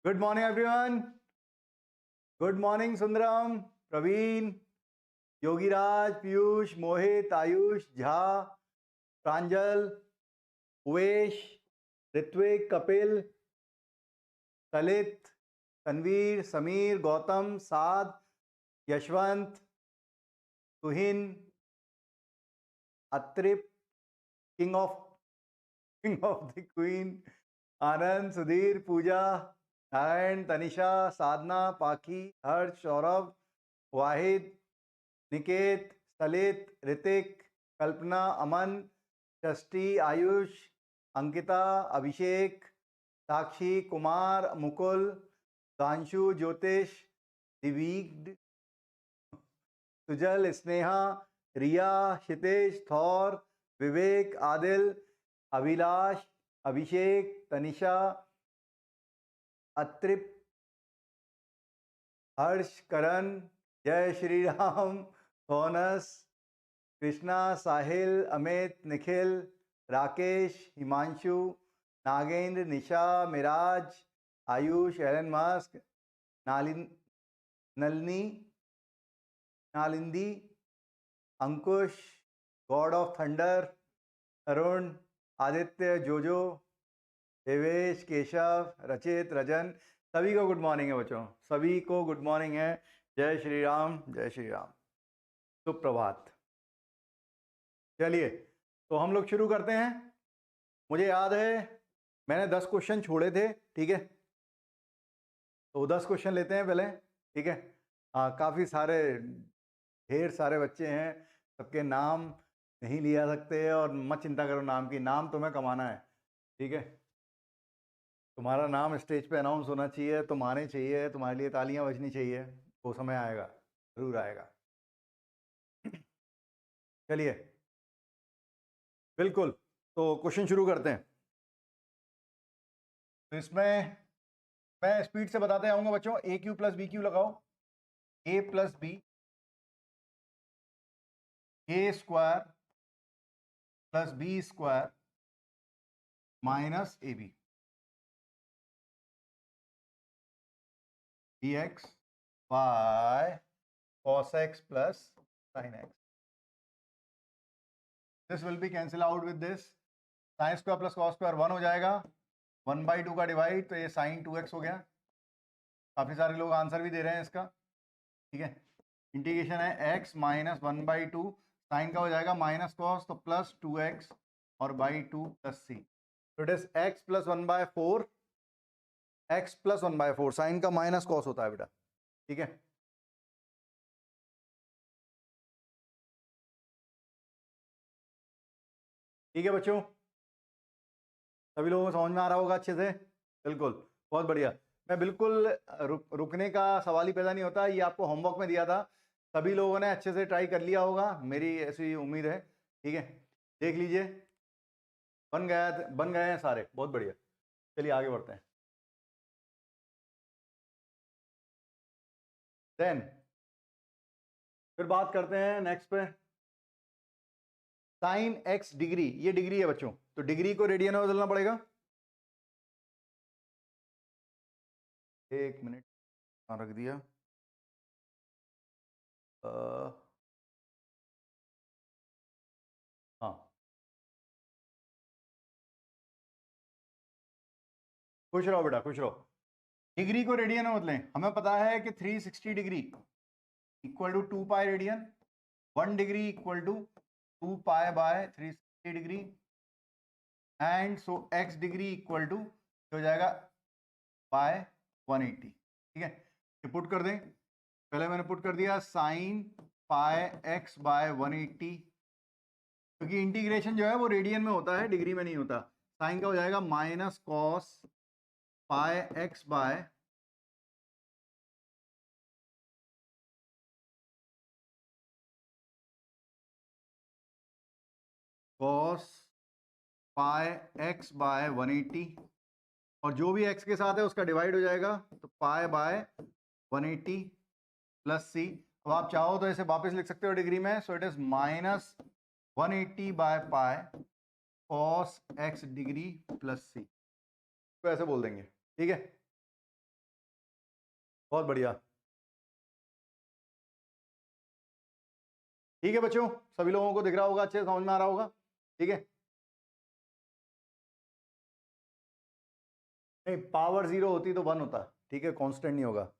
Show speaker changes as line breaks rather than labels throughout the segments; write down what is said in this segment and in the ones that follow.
Good morning everyone. Good morning Sundaram, Praveen, Yogiraj, Piyush, Mohit, Ayush, Jha, Pranjal, Uvesh, Ritvik, Kapil, Lalit, Tanveer, Sameer, Gautam, Saad, Yashwant, Tuhin, Atrip, king of the queen, Anand, Sudhir, Pooja, Narayan, Tanisha, Sadhana, Pakhi, Harsh, Saurabh, वाहिद, निकेत, सलित, ऋतिक, कल्पना, अमन, षष्ठी, आयुष, अंकिता, अभिषेक, साक्षी, कुमार, मुकुल, दांशु, ज्योतिष, दिवीग्ड, Sujal, Sneha, Riya, Kshitesh, Thor, Vivek, Adil, Abhilash, Abhishek, Tanisha, Atrip, Harsh, Karan, Jai Shri Ram, Sonas, Krishna, Sahil, Amit, Nikhil, Rakesh, Himanshu, Nagendra, Nisha, Miraj, Ayush, Elon Musk, Nalini, Nalindi, Ankush, god of thunder, Arun, Aditya, Jojo, Devesh, Keshav, रचित, रजन, सभी को good morning है बच्चों, सभी को गुड मॉर्निंग है। जय श्री राम, जय श्री राम, सुप्रभात। चलिए तो हम लोग शुरू करते हैं। मुझे याद है मैंने 10 क्वेश्चन छोड़े थे, ठीक है, तो 10 क्वेश्चन लेते हैं पहले, ठीक है। काफ़ी सारे ढेर सारे बच्चे हैं, सबके नाम नहीं लिया सकते और मत चिंता करो नाम की, नाम तुम्हें कमाना है, ठीक है। तुम्हारा नाम स्टेज पे अनाउंस होना चाहिए, तुम आने चाहिए, तुम्हारे लिए तालियां बजनी चाहिए, वो समय आएगा, जरूर आएगा। चलिए बिल्कुल, तो क्वेश्चन शुरू करते हैं। तो इसमें मैं स्पीड से बताते आऊंगा बच्चों। A q plus b q लगाओ, a plus b, a square plus b square minus a b, d x by cos x plus sin x. This will be cancel out with this. Sine square plus cos square 1 हो जाएगा, 1/2 का divide, तो ये sign 2x हो गया। काफी सारे लोग आंसर भी दे रहे हैं इसका, ठीक है। इंटीग्रेशन है x माइनस 1/2, साइन का हो जाएगा माइनस कॉस, तो प्लस 2x और बाई 2 प्लस सी, तो it is x plus 1/4, x plus 1/4, sine का माइनस कॉस होता है बेटा, ठीक है। ठीक है बच्चों, सभी लोगों को समझ में आ रहा होगा अच्छे से, बिल्कुल, बहुत बढ़िया। मैं बिल्कुल रुकने का सवाल ही पैदा नहीं होता, ये आपको होमवर्क में दिया था, सभी लोगों ने अच्छे से ट्राई कर लिया होगा, मेरी ऐसी उम्मीद है, ठीक है। देख लीजिए, बन गए हैं सारे, बहुत बढ़िया। चलिए आगे बढ़ते हैं। देन फिर बात करते हैं नेक्स्ट पे, साइन एक्स डिग्री, ये डिग्री है बच्चों, तो डिग्री को रेडियन में बदलना पड़ेगा। एक मिनट रख दिया, हाँ, खुश रहो बेटा, खुश रहो। डिग्री को रेडियन में बदलें, हमें पता है कि 360 degree equal to 2 pi radian, 1 degree equal to 2 pi by 360 degree, and so x degree equal to हो जाएगा बाय 180, ठीक है। ये पुट कर दें, पहले मैंने पुट कर दिया साइन पाई x बाय 180, क्योंकि इंटीग्रेशन जो है वो रेडियन में होता है, डिग्री में नहीं होता। साइन का हो जाएगा minus cos pi x by cos pi x by 180, और जो भी x के साथ है उसका डिवाइड हो जाएगा, तो पाई बाय 180 प्लस सी। अब आप चाहो तो इसे वापस लिख सकते हो डिग्री में, so it is minus 180 by pi cos x degree plus c, तो ऐसे बोल देंगे, ठीक है। बहुत बढ़िया। ठीक है बच्चों, सभी लोगों को दिख रहा होगा, अच्छे से समझ में आ रहा होगा, ठीक है। नहीं, पावर 0 होती तो 1 होता, ठीक है, कांस्टेंट नहीं होगा।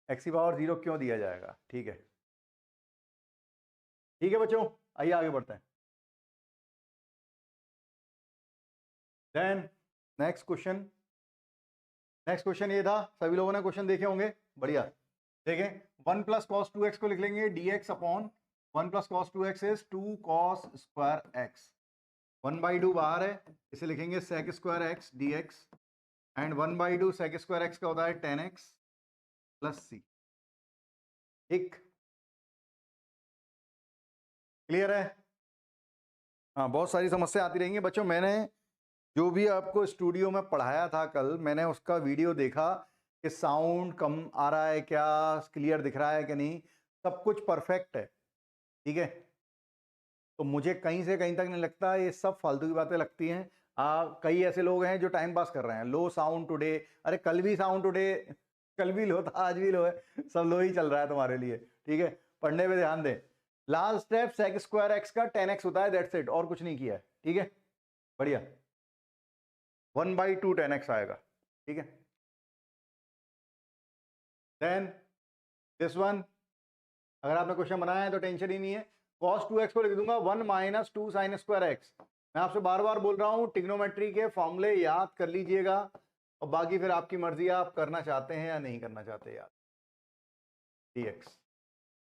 x की पावर 0 क्यों दिया जाएगा, ठीक है। ठीक है बच्चों, आइए आगे बढ़ते हैं। Then next question, next question ये था, सभी लोगों ने क्वेश्चन देखे होंगे, बढ़िया। देखें, 1 प्लस कॉस 2x को लिख लेंगे dx upon 1 plus cos 2x is 2 cos square x। 1/2 बाहर है, इसे लिखेंगे sec square x dx and 1/2 sec square x का होता है 10x प्लस c। ठीक, क्लियर है। हाँ, बहुत सारी समस्या आती रहेंगी बच्चों। मैंने जो भी आपको स्टूडियो में पढ़ाया था कल, मैंने उसका वीडियो देखा कि साउंड कम आ रहा है क्या, क्लियर दिख रहा है कि नहीं, सब कुछ परफेक्ट है, ठीक है। तो मुझे कहीं से कहीं तक नहीं लगता, ये सब फालतू की बातें लगती हैं। कई ऐसे लोग हैं जो टाइम पास कर रहे हैं, लो साउंड टुडे, अरे कल भी साउंड टुडे, कल भी लो था, आज भी लो है, सब लो ही चल रहा है तुम्हारे लिए, ठीक है। पढ़ने पे ध्यान दें। Last step sec square x का 10x होता है, दैट्स इट, और कुछ नहीं किया है, ठीक है, बढ़िया। 1/2 10x आएगा, ठीक है। देन दिस वन, अगर आपने क्वेश्चन बनाया है तो टेंशन ही नहीं है। cos 2x को लिख दूंगा 1 माइनस 2 साइन स्क्वायर एक्स। मैं आपसे बार बार बोल रहा हूं, ट्रिग्नोमेट्री के फॉर्मूले याद कर लीजिएगा, और बाकी फिर आपकी मर्जी, आप करना चाहते हैं या नहीं करना चाहते याद। dx,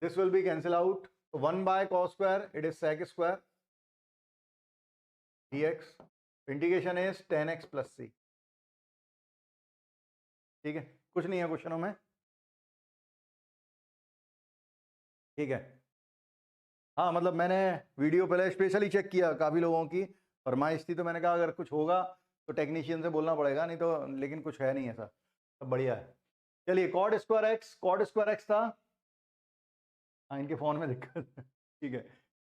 this will be cancel out, 1 by cos square it is sec square dx, integration is 10x plus c, ठीक है, कुछ नहीं है क्वेश्चनों में, ठीक है। हाँ, मतलब मैंने वीडियो पहले स्पेशली चेक किया, काफ़ी लोगों की फरमाइश थी, तो मैंने कहा अगर कुछ होगा तो टेक्नीशियन से बोलना पड़ेगा, नहीं तो, लेकिन कुछ है नहीं ऐसा, तो बढ़िया है। चलिए, कॉड स्क्वायर एक्स था, हाँ इनके फ़ोन में दिक्कत है, ठीक है।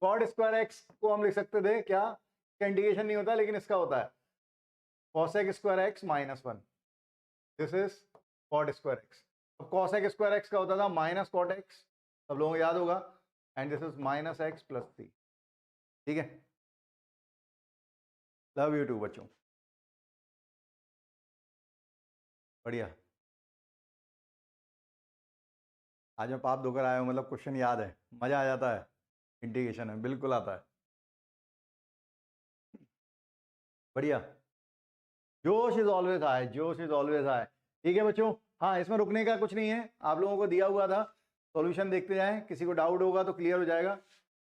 कॉड स्क्वायर एक्स को हम लिख सकते थे क्या, इसका इंटीग्रेशन नहीं होता लेकिन इसका होता है cosec square x minus 1, this is called square x. अब कॉसेक स्क्वायर एक्स का होता था माइनस कॉट एक्स, सब लोगों को याद होगा, and this is minus x plus 3, ठीक है। लव यू टू बच्चों, बढ़िया। आज मैं पाप धोकर आया हूँ, मतलब क्वेश्चन याद है, मज़ा आ जाता है, इंटीग्रेशन में बिल्कुल आता है, बढ़िया। जोश इज ऑलवेज हाई, जोश इज ऑलवेज हाई, ठीक है बच्चों। हाँ, इसमें रुकने का कुछ नहीं है, आप लोगों को दिया हुआ था, सॉल्यूशन देखते जाएं, किसी को डाउट होगा तो क्लियर हो जाएगा।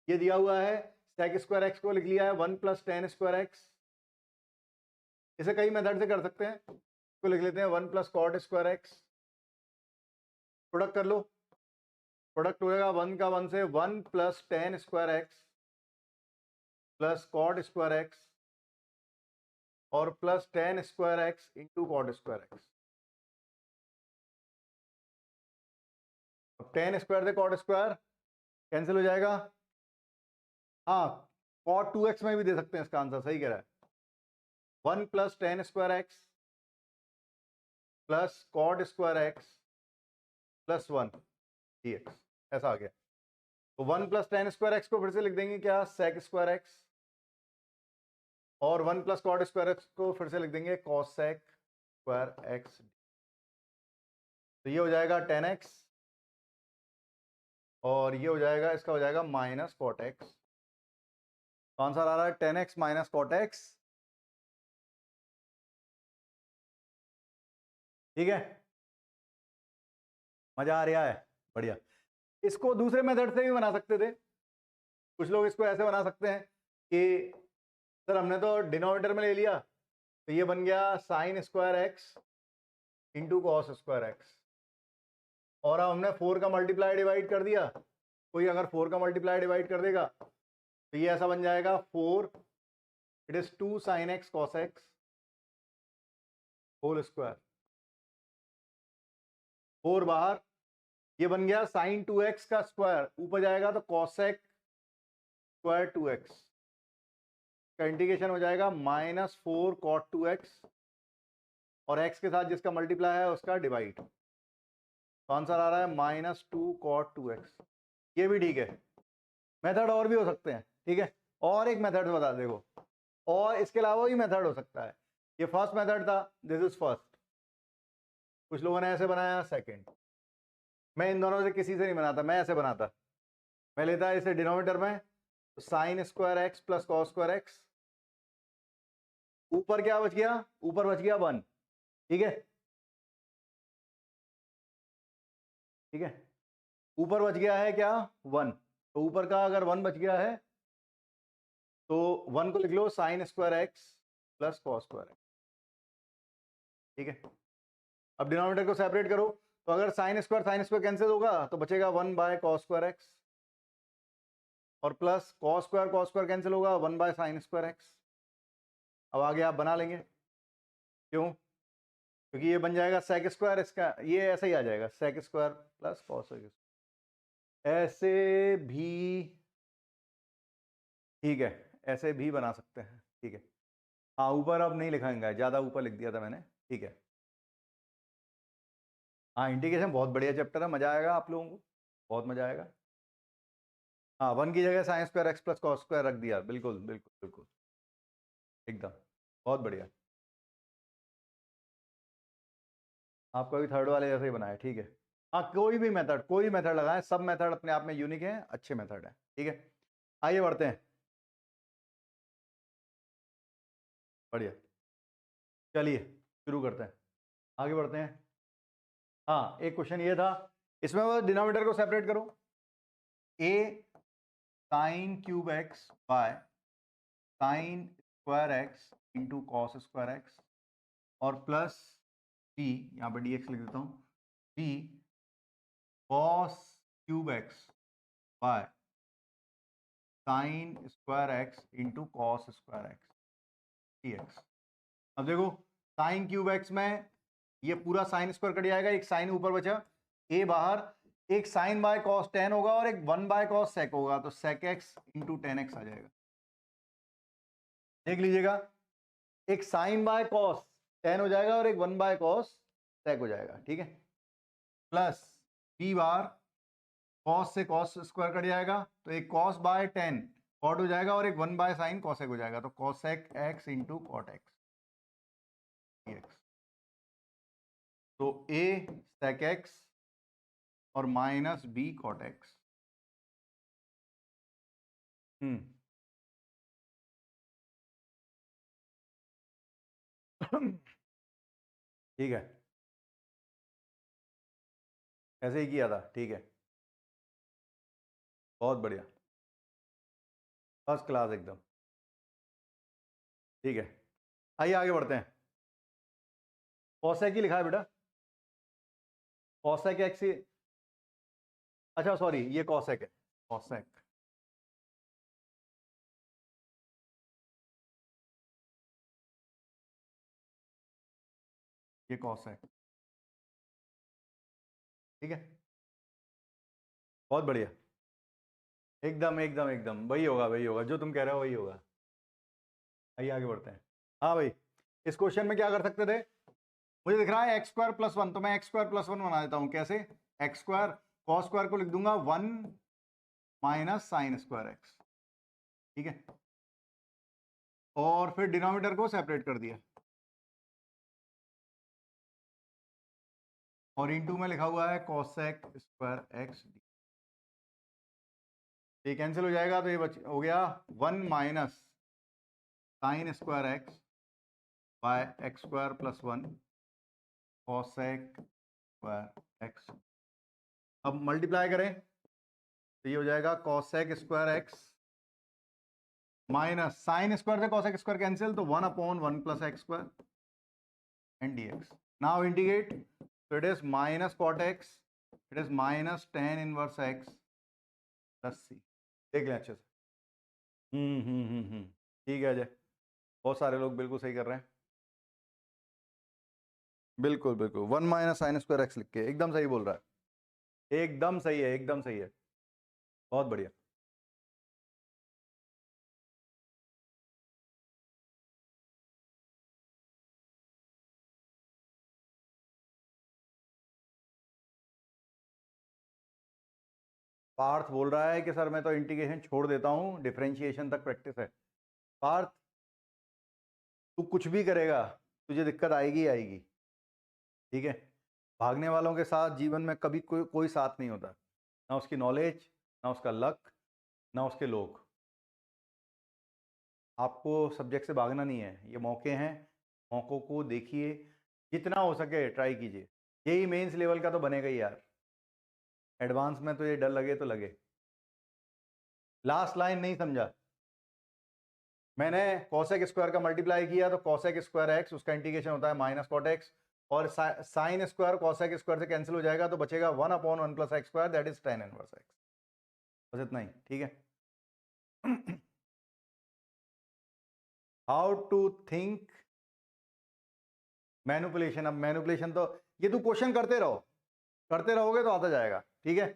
ये दिया हुआ है, sec स्क्वायर एक्स को लिख लिया है 1 प्लस 10 स्क्वायर एक्स, इसे कई मेथड से कर सकते हैं, इसको लिख लेते हैं 1 plus cot square x, product कर लो, प्रोडक्ट हो जाएगा 1 का 1 से 1 plus 10 square x plus cot square x और plus 10 square x into cot square x. अब 10 स्क्वायर से कॉट स्क्वायर कैंसिल हो जाएगा, हाँ, कॉट 2x में भी दे सकते हैं इसका आंसर, सही कह रहा है। 1 plus 10 square x plus cot square x plus 1 dx, ऐसा आ गया। तो 1 प्लस 10 स्क्वायर एक्स को फिर से लिख देंगे क्या, sec स्क्वायर एक्स, और 1 प्लस कॉट स्क्वायर एक्स को फिर से लिख देंगे cosec स्क्वायर एक्स। तो ये हो जाएगा 10x, और ये हो जाएगा, इसका हो जाएगा माइनस कॉट एक्स। तो आंसर आ रहा है 10x माइनस कॉट एक्स, ठीक है, मजा आ रहा है, बढ़िया। इसको दूसरे मेथड से भी बना सकते थे, कुछ लोग इसको ऐसे बना सकते हैं कि सर हमने तो डिनोमिनेटर में ले लिया, तो ये बन गया sign square x into cos square x, और अब हमने 4 का मल्टीप्लाई डिवाइड कर दिया, कोई अगर 4 का मल्टीप्लाई डिवाइड कर देगा तो ये ऐसा बन जाएगा 4, it is 2 sine x cos x whole square, 4 बाहर, ये बन गया साइन 2x का स्क्वायर, ऊपर जाएगा तो कॉसेक स्क्वायर 2x का इंटीग्रेशन हो जाएगा माइनस 4 कॉट 2x और x के साथ जिसका मल्टीप्लाई है उसका डिवाइड, तो आंसर आ रहा है -2 cot 2x। ये भी ठीक है। मेथड और भी हो सकते हैं, ठीक है। और एक मेथड बता देखो, और इसके अलावा भी मेथड हो सकता है। ये फर्स्ट मेथड था, दिस इज फर्स्ट। कुछ लोगों ने ऐसे बनाया, सेकंड। मैं इन दोनों से किसी से नहीं बनाता, मैं ऐसे बनाता। मैं लेता इसे डिनोमिनेटर में, sign square x plus cos square x, ऊपर क्या बच गया, ऊपर बच गया 1, ठीक है, ठीक है। ऊपर बच गया है क्या, 1। तो ऊपर का अगर 1 बच गया है तो 1 को लिख लो sine square x plus cos square x, ठीक है। अब डिनोमिनेटर को सेपरेट करो, तो अगर साइन स्क्वायर कैंसिल होगा तो बचेगा 1 बाय कॉस स्क्वायर एक्स, और प्लस कॉस स्क्वायर कैंसिल होगा 1 बाय साइन स्क्वायर एक्स। अब आगे आप बना लेंगे, क्यों, क्योंकि ये बन जाएगा सेक स्क्वायर, इसका ये ऐसे ही आ जाएगा sec square plus cos square. ऐसे भी ठीक है, ऐसे भी बना सकते हैं, ठीक है। हाँ, ऊपर अब नहीं लिखाएंगे, ज़्यादा ऊपर लिख दिया था मैंने, ठीक है। हाँ, इंटीग्रेशन बहुत बढ़िया चैप्टर है, मज़ा आएगा आप लोगों को, बहुत मज़ा आएगा। हाँ, 1 की जगह sign square x plus cos square रख दिया, बिल्कुल बिल्कुल बिल्कुल, एकदम बहुत बढ़िया। आपका भी थर्ड वाले जैसे ही बनाया, ठीक है। हाँ, कोई भी मेथड लगाएं, सब मेथड अपने आप में यूनिक है, अच्छे मेथड है, ठीक है। आइए बढ़ते हैं, बढ़िया, चलिए शुरू करते हैं, आगे बढ़ते हैं। हाँ, एक क्वेश्चन ये था, इसमें वो डिनोमिनेटर को सेपरेट करो, a sine cube x by sine square x into cos square x, और प्लस b, यहाँ पे dx लिख देता हूँ, b cos cube x by sine square x into cos square x dx। अब देखो, साइन क्यूब एक्स में ये पूरा साइन स्क्वायर कट जाएगा, एक साइन ऊपर बचा, a बाहर, एक साइन बाय कॉस टेन होगा और एक 1 बाय कॉस सेक होगा, तो sec x into tan x आ जाएगा। देख लीजिएगा, एक साइन बाय कॉस टेन हो जाएगा और एक 1 बाय कॉस सेक हो जाएगा, ठीक है। प्लस b बार कॉस से कॉस स्क्वायर कट जाएगा, तो एक कॉस बाय टेन कॉट हो जाएगा और एक 1 बाय साइन कॉसेक हो जाएगा, तो cosec x into cot x dx। तो a सेक एक्स और माइनस b कॉट एक्स। ठीक है, ऐसे ही किया था, ठीक है, बहुत बढ़िया, फर्स्ट क्लास एकदम, ठीक है। आइए आगे बढ़ते हैं। कॉसेक ही लिखा है बेटा, कॉसेक एक्स ही, अच्छा सॉरी, ये कॉसेक है, कॉसेक, ये कॉसेक, ठीक है, बहुत बढ़िया, एकदम एकदम एकदम वही होगा, वही होगा जो तुम कह रहे हो, वही होगा। आइए आगे बढ़ते हैं। हाँ भाई, इस क्वेश्चन में क्या कर सकते थे, मुझे दिख रहा है एक्स स्क्वायर प्लस 1, तो मैं एक्स स्क्वायर प्लस 1 बना देता हूँ। कैसे, एक्स स्क्वायर कॉस स्क्वायर को लिख दूंगा 1 माइनस साइन स्क्वायर एक्स, ठीक है, और फिर डिनोमिनेटर को सेपरेट कर दिया, और इनटू में लिखा हुआ है कॉसेक स्क्वायर एक्स, ये कैंसिल हो जाएगा, तो ये हो गया 1 minus sine square x by x square plus 1 cosec square x. अब मल्टीप्लाई करें तो ये हो जाएगा cosec square x minus sine square से कॉसेक स्क्वायर कैंसिल, तो 1 upon 1 plus x square and dx। Now integrate, so it is minus cot x, it is minus tan inverse x plus c। देख लें अच्छे से, ठीक है अजय, बहुत सारे लोग बिल्कुल सही कर रहे हैं, बिल्कुल बिल्कुल 1 माइनस साइन स्क्वायर एक्स लिख के एकदम सही बोल रहा है, एकदम सही है, एकदम सही है, बहुत बढ़िया। पार्थ बोल रहा है कि सर मैं तो इंटीग्रेशन छोड़ देता हूँ, डिफरेंशिएशन तक प्रैक्टिस है। पार्थ, तू कुछ भी करेगा तुझे दिक्कत आएगी ही आएगी, ठीक है। भागने वालों के साथ जीवन में कभी कोई साथ नहीं होता, ना उसकी नॉलेज, ना उसका लक, ना उसके लोग। आपको सब्जेक्ट से भागना नहीं है, ये मौके हैं, मौक़ों को देखिए, जितना हो सके ट्राई कीजिए। यही मेंस लेवल का तो बनेगा ही यार, एडवांस में तो ये डर लगे तो लगे। लास्ट लाइन नहीं समझा, मैंने कॉसेक स्क्वायर का मल्टीप्लाई किया तो कॉसेक स्क्वायर एक्स, उसका इंटीग्रेशन होता है माइनस कॉट एक्स, और साइन स्क्वायर कॉसेक स्क्वायर से कैंसिल हो जाएगा तो बचेगा 1/1 plus x square, that is tan inverse x. बस इतना ही, ठीक है। How to think manipulation. अब मैनिपुलेशन तो ये तू क्वेश्चन करते रहो, करते रहोगे तो आता जाएगा, ठीक है।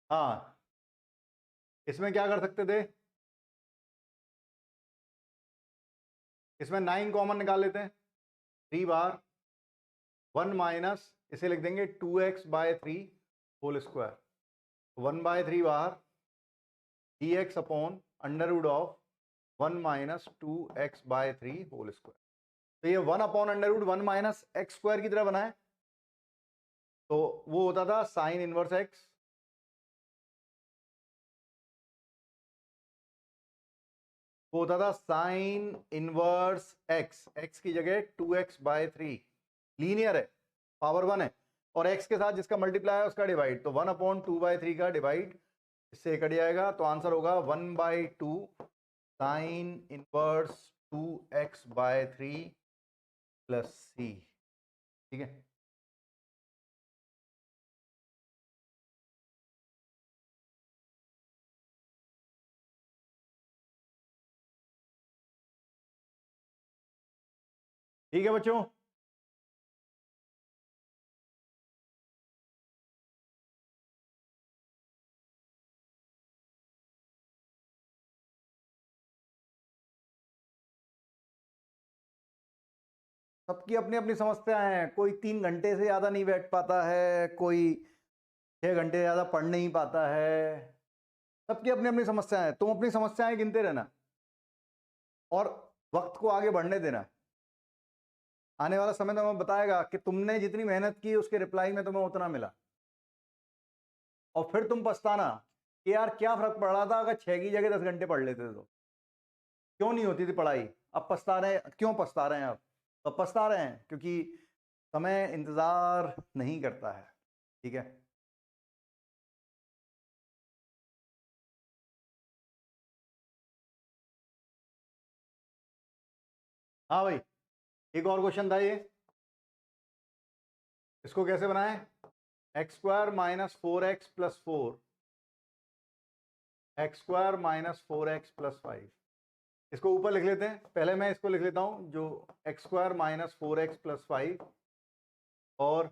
हाँ, इसमें क्या कर सकते थे, इसमें 9 कॉमन निकाल लेते हैं, 3 बार 1 माइनस, इसे लिख देंगे 2x/3 होल स्क्वायर, 1/3 बार dx upon under root of 1 minus 2x/3 whole square. तो ये 1 upon under root 1 minus x square की तरह बना है, तो वो होता था साइन इनवर्स एक्स, वो होता था साइन इनवर्स एक्स, एक्स की जगह 2x/3, लीनियर है, पावर 1 है, और एक्स के साथ जिसका मल्टीप्लाई है उसका डिवाइड, तो 1/2/3 का डिवाइड इससे कट जाएगा, तो आंसर होगा 1/2 sine inverse 2x/3 plus c, ठीक है। ठीक है बच्चों, सबकी अपनी अपनी समस्याएं हैं, कोई 3 घंटे से ज़्यादा नहीं बैठ पाता है, कोई 6 घंटे से ज़्यादा पढ़ नहीं पाता है, सबकी अपनी अपनी समस्याएं हैं। तुम अपनी समस्याएं गिनते रहना और वक्त को आगे बढ़ने देना, आने वाला समय तुम्हें बताएगा कि तुमने जितनी मेहनत की उसके रिप्लाई में तुम्हें उतना मिला, और फिर तुम पछताना कि यार क्या फर्क पड़ रहा था अगर 6 की जगह 10 घंटे पढ़ लेते तो, क्यों नहीं होती थी पढ़ाई। अब पछता रहे, क्यों पछता रहे हैं अब, तो पछता रहे हैं क्योंकि समय इंतजार नहीं करता है, ठीक है। हाँ भाई, एक और क्वेश्चन था ये, इसको कैसे बनाएं, x² minus 4x plus 4, x² minus 4x plus 5, इसको ऊपर लिख लेते हैं, पहले मैं इसको लिख लेता हूं जो x² माइनस 4x प्लस 5 और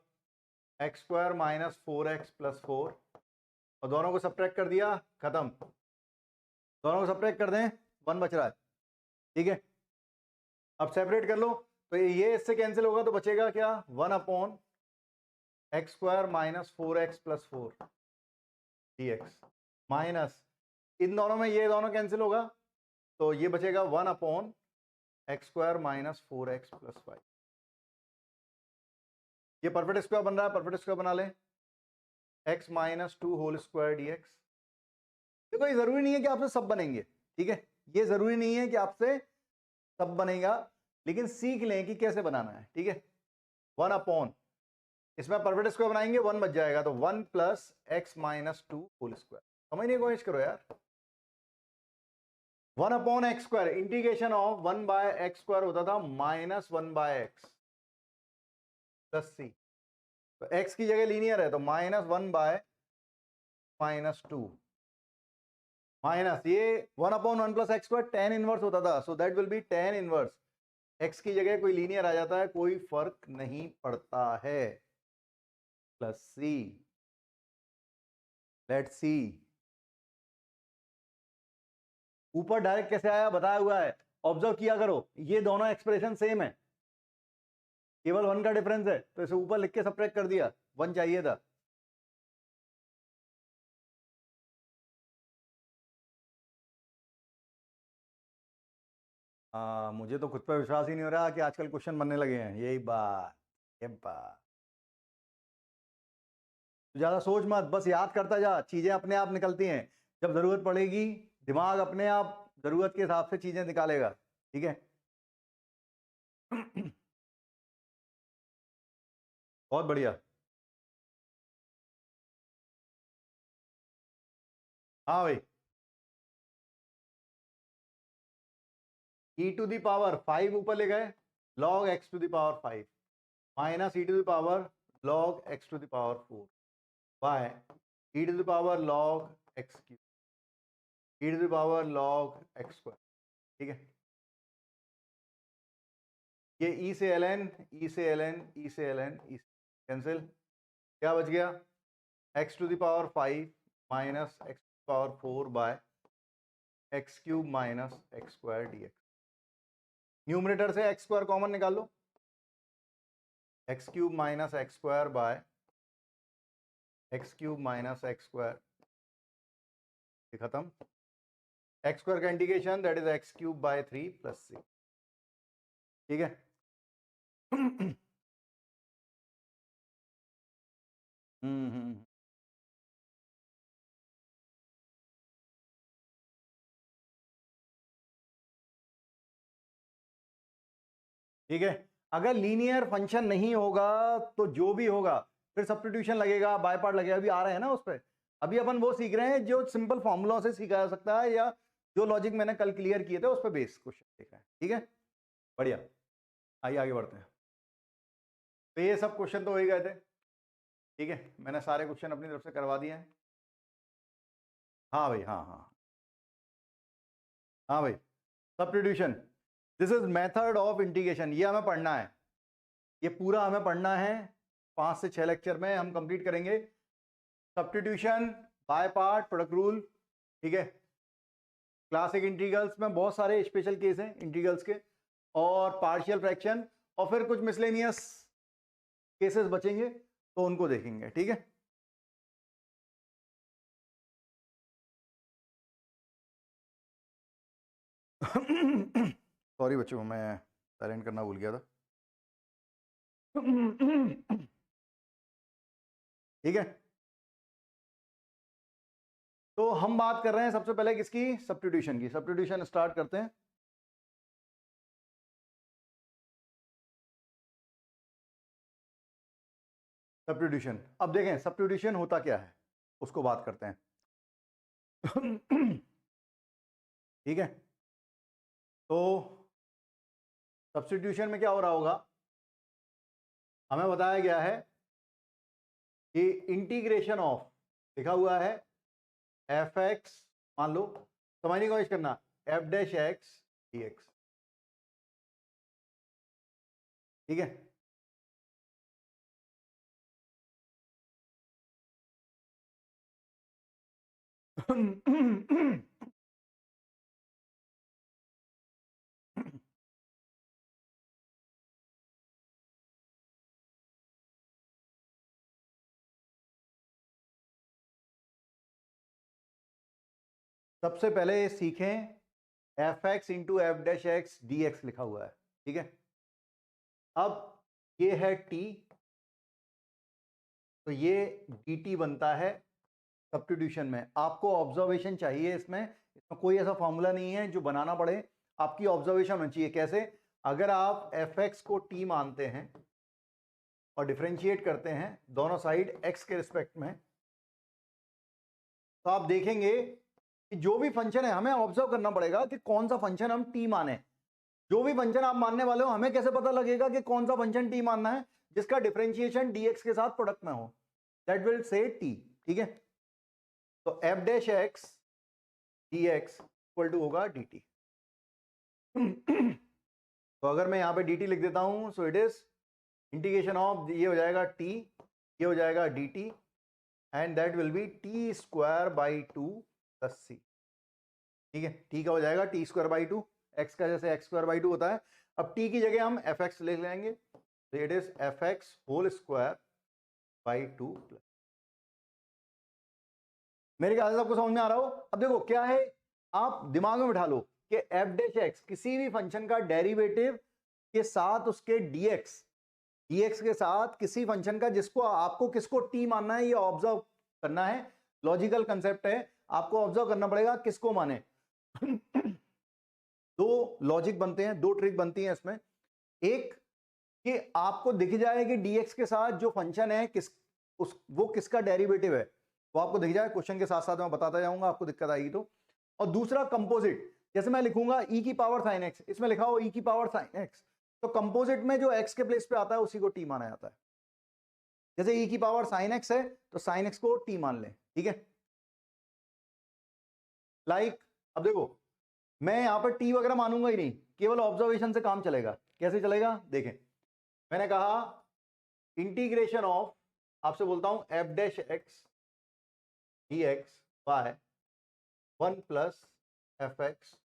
x² माइनस 4x प्लस 4, और दोनों को सब्ट्रैक्ट कर दिया, खत्म, दोनों को सब्ट्रैक्ट कर दें, 1 बच रहा है, ठीक है। अब सेपरेट कर लो, तो ये इससे कैंसिल होगा तो बचेगा क्या, 1/x² minus 4x plus 4 dx, minus इन दोनों में ये दोनों कैंसिल होगा तो ये बचेगा 1/x² माइनस 4x प्लस 5। ये परफेक्ट स्क्वायर बन रहा है, परफेक्ट स्क्वायर बना लें, x minus 2 whole square dx। देखो ये जरूरी नहीं है कि आपसे सब बनेंगे, ठीक है, ये जरूरी नहीं है कि आपसे सब बनेगा, लेकिन सीख लें कि कैसे बनाना है, ठीक है। 1 अपॉन, इसमें परफेक्ट स्क्वायर बनाएंगे 1 बच जाएगा, तो 1 plus x minus 2 whole square, समझने की कोशिश करो यार। 1 upon x square, integration of 1/x² होता था -1/x प्लस सी, तो x की जगह लीनियर है तो -1/-2 माइनस ये 1/1 plus x square tan inverse होता था, so that will B tan inverse, x की जगह कोई लीनियर आ जाता है, कोई फर्क नहीं पड़ता है, प्लस सी, लेट्स सी। ऊपर डायरेक्ट कैसे आया बताया हुआ है, ऑब्जर्व किया करो, ये दोनों एक्सप्रेशन सेम है, केवल 1 का डिफरेंस है तो इसे ऊपर लिख के सब्ट्रैक्ट कर दिया, 1 चाहिए था। मुझे तो खुद पर विश्वास ही नहीं हो रहा कि आजकल क्वेश्चन बनने लगे हैं। यही बात, ये बात। ज़्यादा सोच मत, बस याद करता जा, चीज़ें अपने आप निकलती हैं। जब ज़रूरत पड़ेगी दिमाग अपने आप ज़रूरत के हिसाब से चीज़ें निकालेगा। ठीक है। बहुत बढ़िया। हाँ भाई, e टू दी पावर 5 ऊपर ले गए, log x to the power 5 minus e to the power log x to the power 4 by e to the power log x cube, e to the power log x square. ठीक है, ये e से ln, e से ln, e से ln, e cancel, क्या बच गया? x to the power 5 minus x to the power 4 by x cube minus x square dx। Numerator से x स्क्वायर कॉमन निकाल लो, x cube minus x square by x cube minus x square, खत्म। x square का integration that is x cube by 3 plus 6। ठीक है। ठीक है, अगर लीनियर फंक्शन नहीं होगा तो जो भी होगा फिर सब्स्टिट्यूशन लगेगा, बाय पार्ट लगेगा, अभी आ रहे हैं ना उस पर। अभी अपन वो सीख रहे हैं जो सिंपल फॉर्मूला से सीखा जा सकता है, या जो लॉजिक मैंने कल क्लियर किए थे उस पर बेस क्वेश्चन देख रहे हैं। ठीक है, बढ़िया। आइए आगे बढ़ते हैं। तो ये सब क्वेश्चन तो हो ही गए थे। ठीक है, मैंने सारे क्वेश्चन अपनी तरफ से करवा दिए हैं। हाँ भाई, हाँ हाँ हाँ भाई। Substitution, this is method of integration, ये हमें पढ़ना है, ये पूरा हमें पढ़ना है। 5 से 6 लेक्चर में हम कंप्लीट करेंगे। Substitution, by part, product rule. ठीक है, क्लासिक इंटीग्रल्स में बहुत सारे स्पेशल केस हैं इंटीग्रल्स के, और पार्शियल फ्रैक्शन, और फिर कुछ मिसलेनियस केसेस बचेंगे तो उनको देखेंगे। ठीक है, सॉरी बच्चों, मैं साइलेंट करना भूल गया था। ठीक है, तो हम बात कर रहे हैं सबसे पहले किसकी? सब्स्टिट्यूशन की। सब्स्टिट्यूशन स्टार्ट करते हैं। सब्स्टिट्यूशन, अब देखें सब्स्टिट्यूशन होता क्या है, उसको बात करते हैं। ठीक है, तो सब्स्टिट्यूशन में क्या हो रहा होगा, हमें बताया गया है कि इंटीग्रेशन ऑफ, लिखा हुआ है एफ एक्स, मान लो, समझने की कोशिश करना, F dash x d x. ठीक है, सबसे पहले सीखें F x into F dash x d x लिखा हुआ है। ठीक है, अब ये है टी, तो ये डी टी बनता है सब्स्टिट्यूशन में। आपको ऑब्जर्वेशन चाहिए इसमें, इसमें कोई ऐसा फॉर्मूला नहीं है जो बनाना पड़े, आपकी ऑब्जर्वेशन होनी चाहिए। कैसे? अगर आप एफ एक्स को टी मानते हैं और डिफरेंशिएट करते हैं दोनों साइड एक्स के रिस्पेक्ट में, तो आप देखेंगे कि जो भी फंक्शन है, हमें ऑब्जर्व करना पड़ेगा कि कौन सा फंक्शन हम टी माने। जो भी फंक्शन आप मानने वाले हो, हमें कैसे पता लगेगा कि कौन सा फंक्शन टी मानना है? जिसका डिफरेंशिएशन dx के साथ प्रोडक्ट में हो, दैट विल से टी। ठीक है, तो f dash x d x equal to होगा डी टी। तो अगर मैं यहां पे डी टी लिख देता हूं, so it is integration of, ये हो जाएगा टी, ये हो जाएगा d t, and that will be t square by 2 plus c. ठीक है, टी का हो जाएगा टी स्क्वायर बाई 2, एक्स का जैसे एक्स स्क्वायर बाई 2 होता है। अब टी की जगह हम एफ एक्स ले लेंगे, तो it is fx whole square by 2 plus. मेरे ख्याल से आपको समझ में आ रहा हो। अब देखो क्या है, आप दिमाग में बिठा लो कि एफ डैश एक्स किसी भी फंक्शन का डेरिवेटिव के साथ उसके dx के साथ किसी फंक्शन का जिसको आपको किसको टी मानना है ये ऑब्जर्व करना है। लॉजिकल कंसेप्ट है, आपको ऑब्जर्व करना पड़ेगा किसको माने। दो लॉजिक बनते हैं, दो ट्रिक बनती हैं इसमें। एक कि आपको दिख जाए कि dx के साथ जो फंक्शन है वो किसका डेरिवेटिव है, वो आपको दिख जाए। क्वेश्चन के साथ साथ मैं बताता जाऊंगा, आपको दिक्कत आएगी तो। और दूसरा कंपोजिट, जैसे मैं लिखूंगा e की पावर साइन एक्स, इसमें लिखा हो e की पावर साइन एक्स, तो कंपोजिट में जो x के प्लेस पे आता है उसी को t माना जाता है। जैसे e की पावर साइन एक्स है तो साइन एक्स को t मान लें, ठीक है। लाइक अब देखो मैं यहां पर t वगैरह मानूंगा ही नहीं, केवल ऑब्जर्वेशन से काम चलेगा। कैसे चलेगा देखें, मैंने कहा इंटीग्रेशन ऑफ, आपसे बोलता हूं f dash x d x by 1 plus f x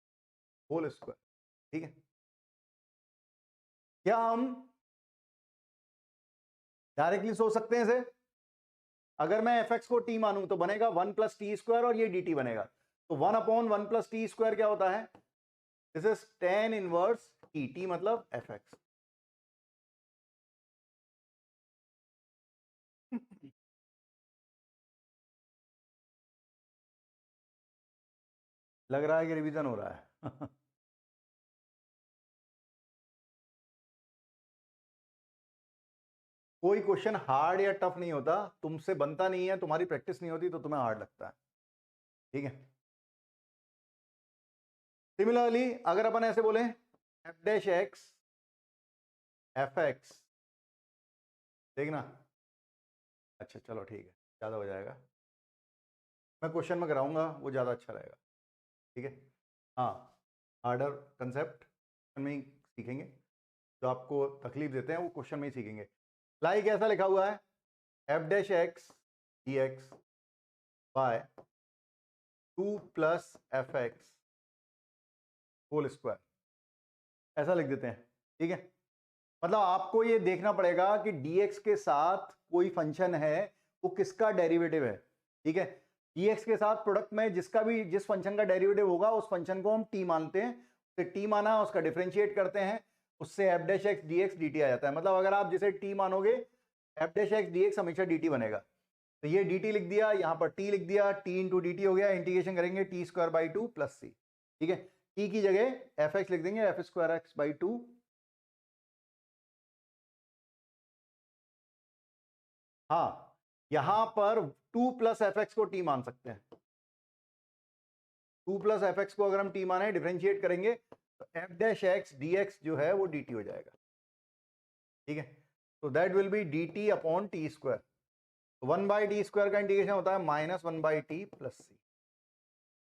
whole square, ठीक है। क्या हम डायरेक्टली सोच सकते हैं इसे? अगर मैं एफ एक्स को टी मानूं तो बनेगा 1 प्लस टी स्क्वायर और ये डी टी बनेगा। तो 1 अपॉन 1 प्लस टी स्क्वायर क्या होता है? This is tan inverse T, T मतलब एफ एक्स। लग रहा है कि रिवीजन हो रहा है। कोई क्वेश्चन हार्ड या टफ नहीं होता, तुमसे बनता नहीं है, तुम्हारी प्रैक्टिस नहीं होती तो तुम्हें हार्ड लगता है, ठीक है। सिमिलरली अगर अपन ऐसे बोले F dash x F x, देखना, अच्छा चलो ठीक है, ज़्यादा हो जाएगा, मैं क्वेश्चन में कराऊंगा वो ज़्यादा अच्छा रहेगा, ठीक है। हाँ, हार्डर कंसेप्ट में ही सीखेंगे, जो आपको तकलीफ देते हैं वो क्वेश्चन में ही सीखेंगे। लाइक ऐसा लिखा हुआ है f dash x d x by 2 plus f x whole square, ऐसा लिख देते हैं, ठीक है। मतलब आपको ये देखना पड़ेगा कि dx के साथ कोई फंक्शन है वो किसका डेरिवेटिव है, ठीक है। dx के साथ प्रोडक्ट में जिस फंक्शन का डेरिवेटिव होगा उस फंक्शन को हम t मानते हैं, तो t माना उसका डिफरेंशिएट करते हैं, उससे f dash x d x d t आ जाता है। मतलब अगर आप जिसे t मानोगे f dash x d x हमेशा dt बनेगा। तो ये dt लिख दिया, यहाँ पर t लिख दिया, t इंटू डी टी हो गया, इंटीग्रेशन करेंगे T square by 2 plus c, ठीक है। t की जगह एफ एक्स लिख देंगे एफ स्क्वायर एक्स बाई 2। हाँ, यहां पर 2 प्लस एफ एक्स को टी मान सकते हैं। 2 प्लस एफ एक्स को अगर हम टी माने, डिफरेंशिएट करेंगे तो f dash x d x जो है वो डी टी हो जाएगा, ठीक है। तो that will B d t upon T square. 1 by T square का इंटीग्रेशन होता है minus 1 by T plus c,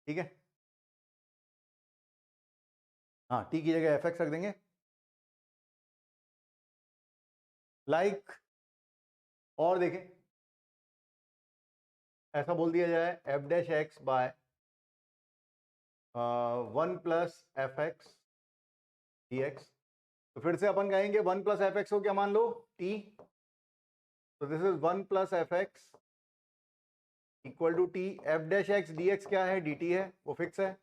ठीक है। हाँ, टी की जगह एफ एक्स रख देंगे। लाइक और देखें, ऐसा बोल दिया जाए f dash x by 1 plus f x d x, तो फिर से अपन कहेंगे 1 प्लस एफ एक्स को क्या मान लो? t। तो this is 1 plus f x equal to t. F dash x d x क्या है? डी टी है, वो फिक्स है।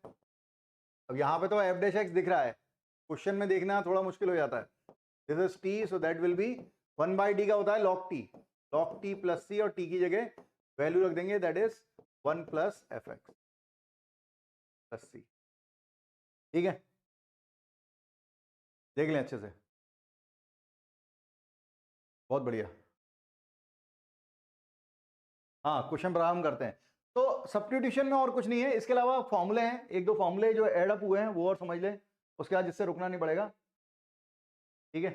अब यहाँ पे तो एफ डैश एक्स दिख रहा है, क्वेश्चन में देखना थोड़ा मुश्किल हो जाता है। This is T, so that will B 1 by T का होता है लॉग टी प्लस सी, और टी की जगह वैल्यू रख देंगे, that is 1 plus f x plus c, ठीक है। देख लें अच्छे से, बहुत बढ़िया। हाँ, क्वेश्चन प्रारंभ करते हैं। तो सब्स्टिट्यूशन में और कुछ नहीं है, इसके अलावा फॉर्मूले हैं, एक दो फॉर्मूले जो एड अप हुए हैं वो और समझ लें, उसके बाद जिससे रुकना नहीं पड़ेगा, ठीक है।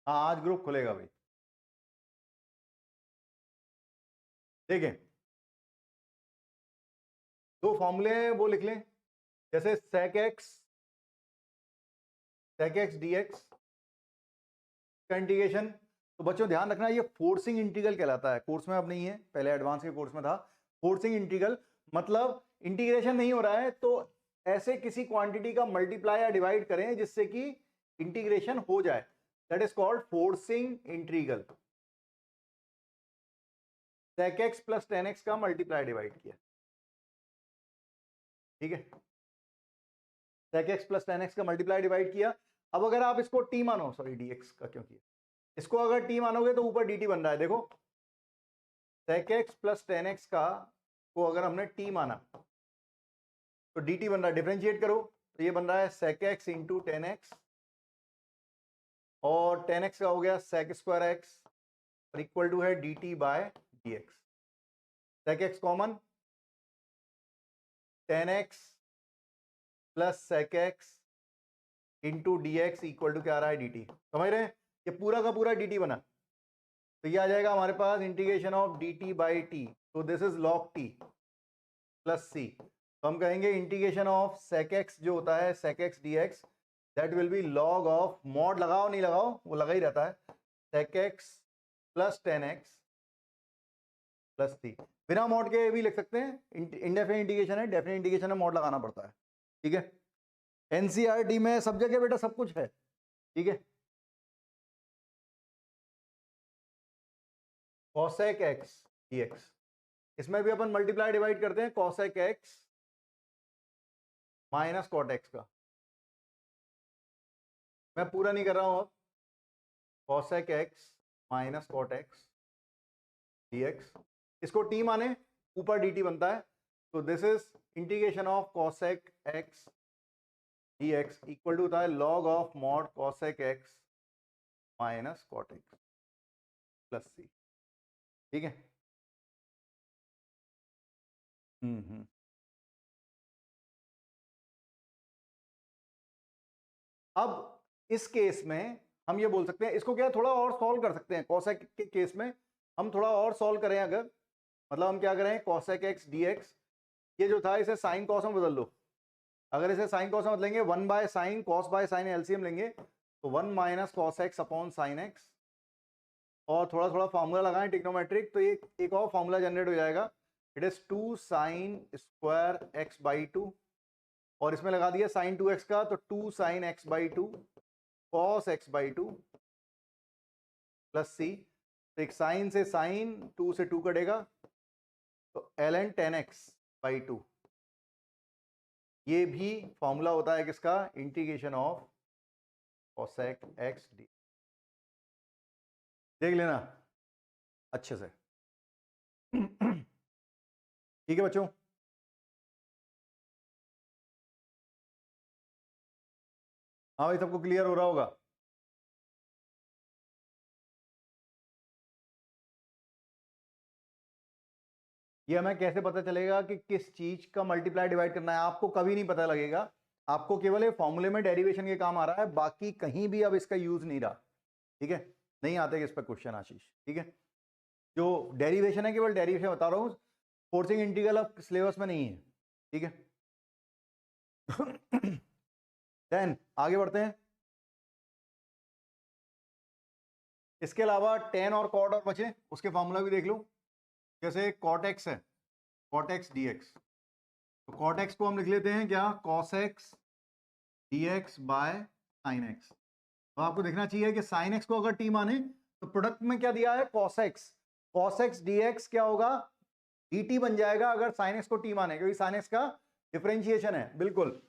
हाँ, आज ग्रुप खुलेगा भाई, देखें दो फॉर्मूले हैं वो लिख लें, जैसे sec x dx का इंटीग्रेशन। तो बच्चों ध्यान रखना, ये फोर्सिंग इंटीग्रल कहलाता है, कोर्स में अब नहीं है, पहले एडवांस के कोर्स में था। फोर्सिंग इंटीग्रल मतलब इंटीग्रेशन नहीं हो रहा है तो ऐसे किसी क्वांटिटी का मल्टीप्लाई या डिवाइड करें जिससे कि इंटीग्रेशन हो जाए, that is called forcing integral. sec x plus tan x का मल्टीप्लाई डिवाइड किया, ठीक है, sec x plus tan x का मल्टीप्लाई डिवाइड किया। अब अगर आप इसको t मानो, सॉरी dx का क्यों किया, इसको अगर t मानोगे तो ऊपर dt बन रहा है, देखो sec x plus tan x का को अगर हमने t माना तो dt बन रहा है, डिफरेंशिएट करो तो ये बन रहा है sec x into tan x, और टेन एक्स का हो गया sec स्क्वायर एक्स, और इक्वल टू है dt by dx। sec x कॉमन, tan x plus sec x into d x equal to क्या आ रहा है dt, समझ रहे हैं, ये पूरा का पूरा dt बना, तो ये आ जाएगा हमारे पास integration of dt by t, तो this is log t plus c, तो हम कहेंगे इंटीग्रेशन ऑफ sec x जो होता है sec x dx that will B log of, mod लगाओ नहीं लगाओ वो लगा ही रहता है, sec x plus tan x plus c, बिना मॉड के भी लिख सकते हैं, इंडेफिनिट इंटीग्रेशन है, डेफिनिट इंटीग्रेशन में मॉड लगाना पड़ता है, ठीक है। एनसीईआरटी में सब जगह बेटा सब कुछ है, ठीक है। cosec x dx, इसमें भी अपन मल्टीप्लाई डिवाइड करते हैं, cosec x minus cot x का, मैं पूरा नहीं कर रहा हूं अब, cosec x minus cot x dx, इसको t माने ऊपर dt बनता है, तो this is integration of cosec x dx equal to होता है log of mod cosec x minus cot x plus c, ठीक है। अब इस केस में हम ये बोल सकते हैं, इसको क्या थोड़ा और सॉल्व कर सकते हैं, cosec के केस में हम थोड़ा और सॉल्व करें, अगर मतलब हम क्या करें, cosec x dx, ये जो था इसे साइन कॉस में बदल लो, अगर इसे साइन कॉस में बदलेंगे, one by sine cos by sine LCM लेंगे तो one minus cos x upon sine x, और थोड़ा थोड़ा फॉर्मूला लगाएं टिग्नोमेट्रिक, तो एक और फॉर्मूला जनरेट हो जाएगा, it is 2 sign square x by 2, और इसमें लगा दिया साइन 2x का, तो 2 sine x by 2 cos x by 2 plus c, तो एक साइन से साइन, 2 से 2 कटेगा, तो ln 10x बाई 2, ये भी फॉर्मूला होता है किसका, integration of cosec x d, देख लेना अच्छे से, ठीक है बच्चों। हाँ भाई, सबको क्लियर हो रहा होगा, ये हमें कैसे पता चलेगा कि किस चीज का मल्टीप्लाई डिवाइड करना है, आपको कभी नहीं पता लगेगा, आपको केवल ये फॉर्मूले में डेरिवेशन के काम आ रहा है, बाकी कहीं भी अब इसका यूज नहीं रहा, ठीक है, नहीं आते इस पर क्वेश्चन आशीष, ठीक है, जो डेरिवेशन है केवल डेरिवेशन बता रहा हूं, फोर्सिंग इंटीग्रल अब सिलेबस में नहीं है, ठीक है। देन आगे बढ़ते हैं, इसके अलावा टेन और कॉट और बचे, उसके फॉर्मूला भी देख लो, जैसे कॉट एक्स है, कॉट एक्स डी एक्स, तो कॉट एक्स को हम लिख लेते हैं क्या, cos x d x by sine x, तो आपको देखना चाहिए कि साइन एक्स को अगर टी माने तो प्रोडक्ट में क्या दिया है, कॉस एक्स डी एक्स क्या होगा, डी टी बन जाएगा अगर साइन एक्स को टी माने, क्योंकि साइन एक्स का डिफरेंशिएशन है, बिल्कुल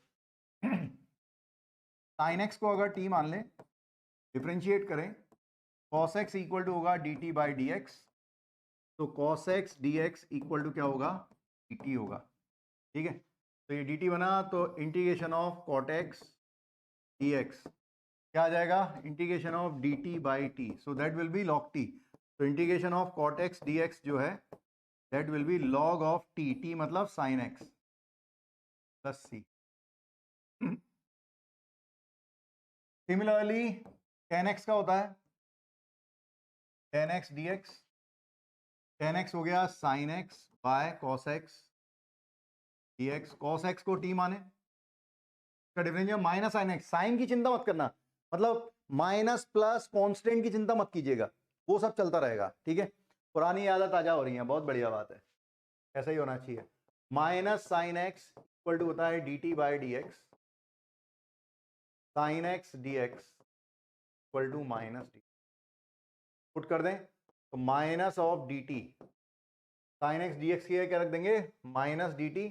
साइन एक्स को अगर टी मान लें, डिफरेंशिएट करें, cos x इक्वल टू होगा d t by D x, तो cos x dx equal to क्या होगा, dt होगा, ठीक है, तो ये dt बना, तो integration of cot x dx क्या आ जाएगा, integration of dt by T, so that will B log t, तो integration of cot x dx जो है that will B log of t, t मतलब sin x plus c। Similarly tan x का होता है tan x dx, tan x हो गया sin x by cos x dx, cos x को t माने, इसका differential minus sin x, sine की चिंता मत करना, मतलब माइनस प्लस कांस्टेंट की चिंता मत कीजिएगा, वो सब चलता रहेगा, ठीक है, पुरानी आदत ताजा हो रही है, बहुत बढ़िया बात है, ऐसा ही होना चाहिए, minus sin x equal to होता है d t by D x sine x d x equal to minus d. Put कर दें तो minus of d t sine x d x की क्या रख देंगे माइनस डी टी।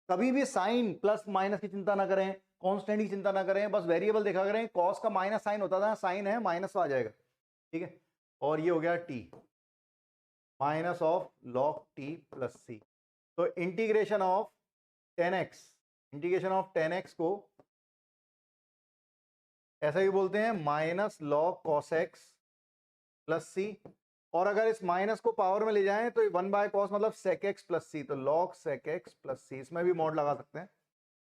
कभी भी साइन प्लस माइनस की चिंता ना करें, कांस्टेंट की चिंता ना करें, बस वेरिएबल देखा करें। कॉस का माइनस साइन होता था, साइन है माइनस आ जाएगा, ठीक है। और ये हो गया t minus of log t plus c. तो integration of 10x, integration of 10x को ऐसा ही बोलते हैं minus log cos x plus c. और अगर इस माइनस को पावर में ले जाएं तो 1/cos मतलब sec x प्लस सी, तो log sec x प्लस सी, इसमें भी मॉड लगा सकते हैं,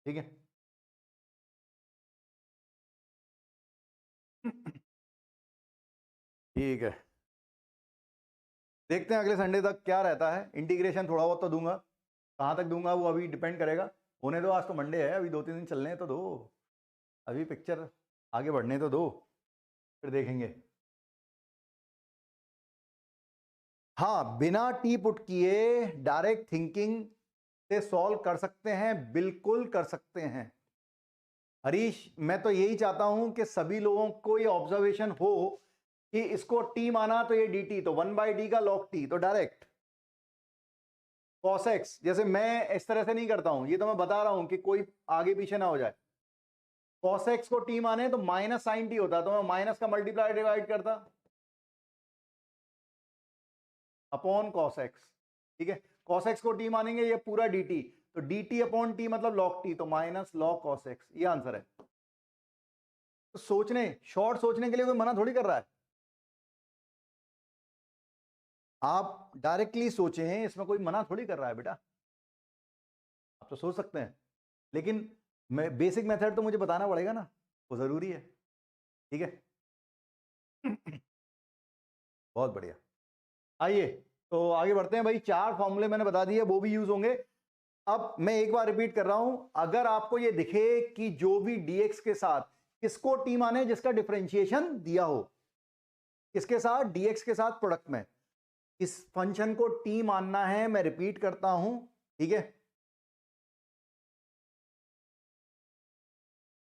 ठीक है। ठीक है, देखते हैं अगले संडे तक क्या रहता है। इंटीग्रेशन थोड़ा बहुत तो दूंगा, कहाँ तक दूंगा वो अभी डिपेंड करेगा। होने दो, आज तो मंडे है, अभी 2-3 दिन चलने तो दो, अभी पिक्चर आगे बढ़ने तो दो, फिर देखेंगे। हाँ, बिना टी पुट किए डायरेक्ट थिंकिंग से सॉल्व कर सकते हैं, बिल्कुल कर सकते हैं हरीश। मैं तो यही चाहता हूं कि सभी लोगों को ये ऑब्जर्वेशन हो कि इसको टी माना तो ये डी टी, तो 1/d का log टी, तो डायरेक्ट cos x। जैसे मैं इस तरह से नहीं करता हूं, ये तो मैं बता रहा हूं कि कोई आगे पीछे ना हो जाए। cos x को टी माने तो माइनस साइन टी होता, तो मैं माइनस का मल्टीप्लाई डिवाइड करता अपॉन cos x, ठीक है। cos x को टी मानेंगे, ये पूरा dt, तो dt अपॉन टी मतलब log t, तो माइनस log cos x, ये आंसर है। तो सोचने, शॉर्ट सोचने के लिए कोई मना थोड़ी कर रहा है। आप डायरेक्टली सोचें, इसमें कोई मना थोड़ी कर रहा है बेटा, आप तो सोच सकते हैं, लेकिन मैं बेसिक मेथड तो मुझे बताना पड़ेगा ना, वो जरूरी है, ठीक है। बहुत बढ़िया, आइए तो आगे बढ़ते हैं भाई। 4 फॉर्मूले मैंने बता दिए, वो भी यूज होंगे। अब मैं एक बार रिपीट कर रहा हूं, अगर आपको ये दिखे कि जो भी dx के साथ किसको टी माने, जिसका डिफरेंशिएशन दिया हो, किसके साथ dx के साथ प्रोडक्ट में, इस फंक्शन को टी मानना है। मैं रिपीट करता हूं, ठीक है।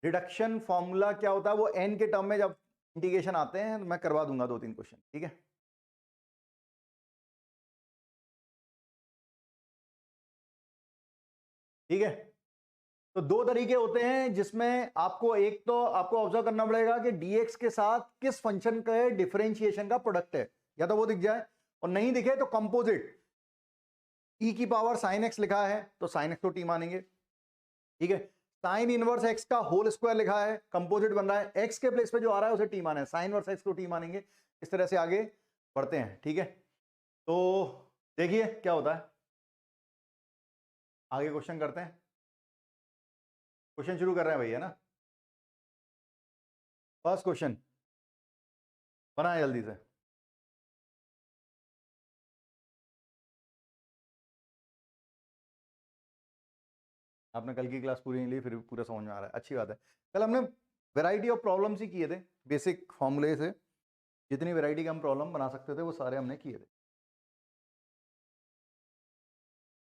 रिडक्शन फॉर्मूला क्या होता है, वो n के टर्म में जब इंटीग्रेशन आते हैं तो मैं करवा दूंगा 2-3 क्वेश्चन, ठीक है। ठीक है, तो 2 तरीके होते हैं जिसमें आपको, एक तो आपको ऑब्जर्व करना पड़ेगा कि dx के साथ किस फंक्शन के डिफरेंशिएशन का प्रोडक्ट है, या तो वो दिख जाए, और नहीं दिखे तो कंपोजिट e की पावर sin x लिखा है तो sin x को t मानेंगे, ठीक है। साइन इनवर्स x का होल स्क्वायर लिखा है, कंपोजिट बन रहा है, x के प्लेस पे जो आ रहा है उसे t माने, साइन इनवर्स x को t मानेंगे। इस तरह से आगे बढ़ते हैं, ठीक है। तो देखिए क्या होता है, आगे क्वेश्चन करते हैं। क्वेश्चन शुरू कर रहे हैं भैया ना। फर्स्ट क्वेश्चन बनाए जल्दी से। आपने कल की क्लास पूरी नहीं ली, फिर भी पूरा समझ में आ रहा है, अच्छी बात है। कल हमने वैरायटी ऑफ प्रॉब्लम्स ही किए थे, बेसिक फॉर्मूले से जितनी वैरायटी के हम प्रॉब्लम बना सकते थे वो सारे हमने किए थे।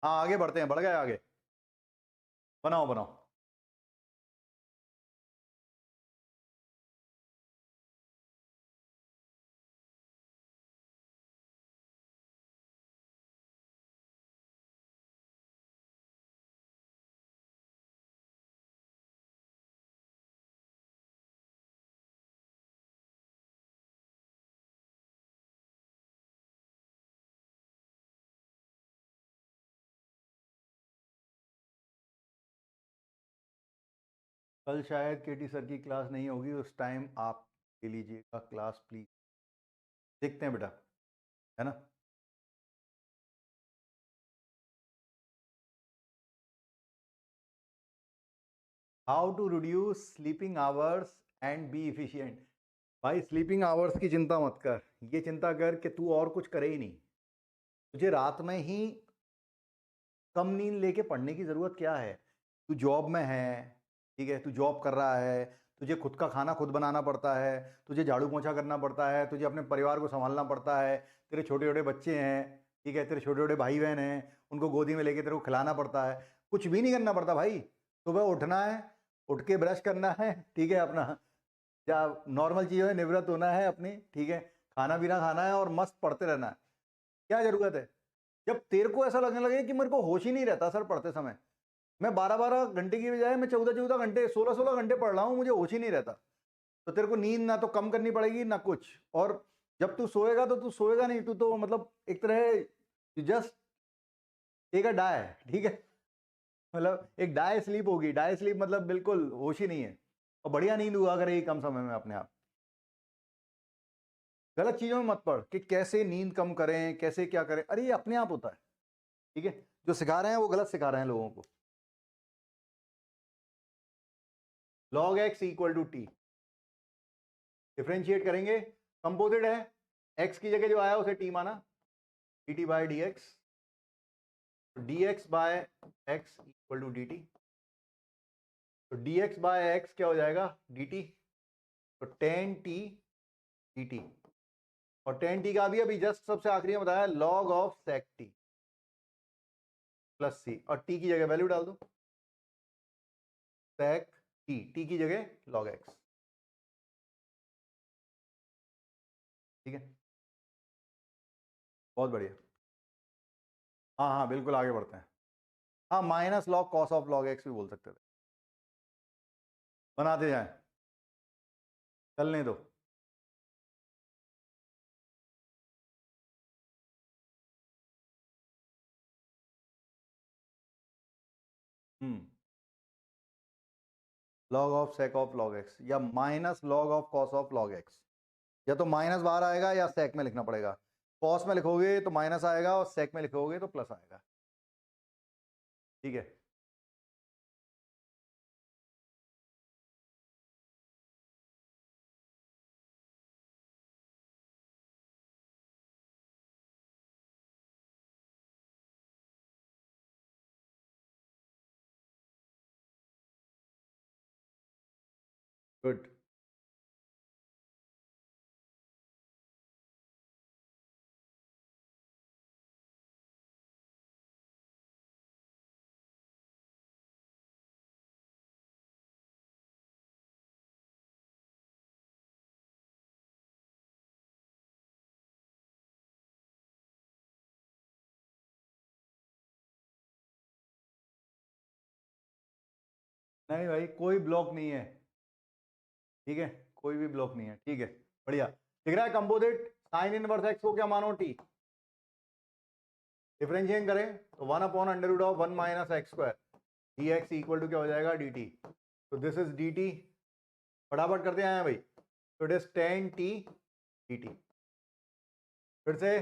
हाँ आगे बढ़ते हैं, बढ़ गए आगे, बनाओ बनाओ। कल शायद केटी सर की क्लास नहीं होगी, उस टाइम आप ले लीजिएगा क्लास प्लीज। देखते हैं बेटा, है ना। How to reduce sleeping hours and be efficient. भाई स्लीपिंग आवर्स की चिंता मत कर, ये चिंता कर कि तू और कुछ करे ही नहीं, तुझे रात में ही कम नींद लेके पढ़ने की ज़रूरत क्या है। तू जॉब में है, ठीक है, तू जॉब कर रहा है, तुझे खुद का खाना खुद बनाना पड़ता है, तुझे झाड़ू पोंछा करना पड़ता है, तुझे अपने परिवार को संभालना पड़ता है, तेरे छोटे छोटे बच्चे हैं, ठीक है, तेरे छोटे छोटे भाई बहन हैं, उनको गोदी में लेके तेरे को खिलाना पड़ता है, कुछ भी नहीं करना पड़ता भाई। सुबह उठना है, उठ के ब्रश करना है, ठीक है, अपना या नॉर्मल चीज़ों में निवृत्त होना है अपनी, ठीक है, खाना पीना खाना है और मस्त पढ़ते रहना है। क्या जरूरत है? जब तेरे को ऐसा लगने लगे कि मेरे को होश ही नहीं रहता सर पढ़ते समय, मैं 12-12 घंटे की बजाय मैं 14-14 घंटे 16-16 घंटे पढ़ रहा हूँ, मुझे होश ही नहीं रहता, तो तेरे को नींद ना तो कम करनी पड़ेगी ना कुछ। और जब तू सोएगा तो तू सोएगा नहीं, तू तो मतलब एक तरह जस्ट टेक अ डाई, ठीक है, मतलब एक डाई स्लीप होगी। डाई स्लीप मतलब बिल्कुल होश ही नहीं है, और बढ़िया नींद हुआ करेगी कम समय में अपने आप। गलत चीजों में मत पढ़ कि कैसे नींद कम करें, कैसे क्या करें, अरे ये अपने आप होता है, ठीक है। जो सिखा रहे हैं वो गलत सिखा रहे हैं लोगों को। log x equal to t, differentiate करेंगे, कंपोजिट है, x की जगह जो आया उसे t माना, dt by dx, dx by x equal to dt, तो dx बाय x क्या हो जाएगा, dt, तो tan t dt, और tan t का भी अभी जस्ट सबसे आखिरी में बताया log of sec t plus c, और t की जगह वैल्यू डाल दो, sec t की जगह log x, ठीक है, बहुत बढ़िया। हाँ हाँ बिल्कुल, आगे बढ़ते हैं। हाँ, minus log cos of log x भी बोल सकते थे, बनाते जाएं, चलने दो। Log of sec of log x या minus log of cos of log x, या तो माइनस बाहर आएगा या सेक में लिखना पड़ेगा। कॉस में लिखोगे तो माइनस आएगा और सेक में लिखोगे तो प्लस आएगा, ठीक है। गुड। नहीं भाई, कोई ब्लॉक नहीं है, ठीक है, कोई भी ब्लॉक नहीं है, ठीक है, बढ़िया। दिख रहा है कंपोजिट साइन इनवर्स एक्स को क्या मानो, टी, डिफरेंशिएट करें तो 1 upon under root of 1 minus x square d x equal to क्या हो जाएगा, डी टी, तो दिस इज डी टी, फटाफट करते आए भाई, तो it is tan t d t, फिर से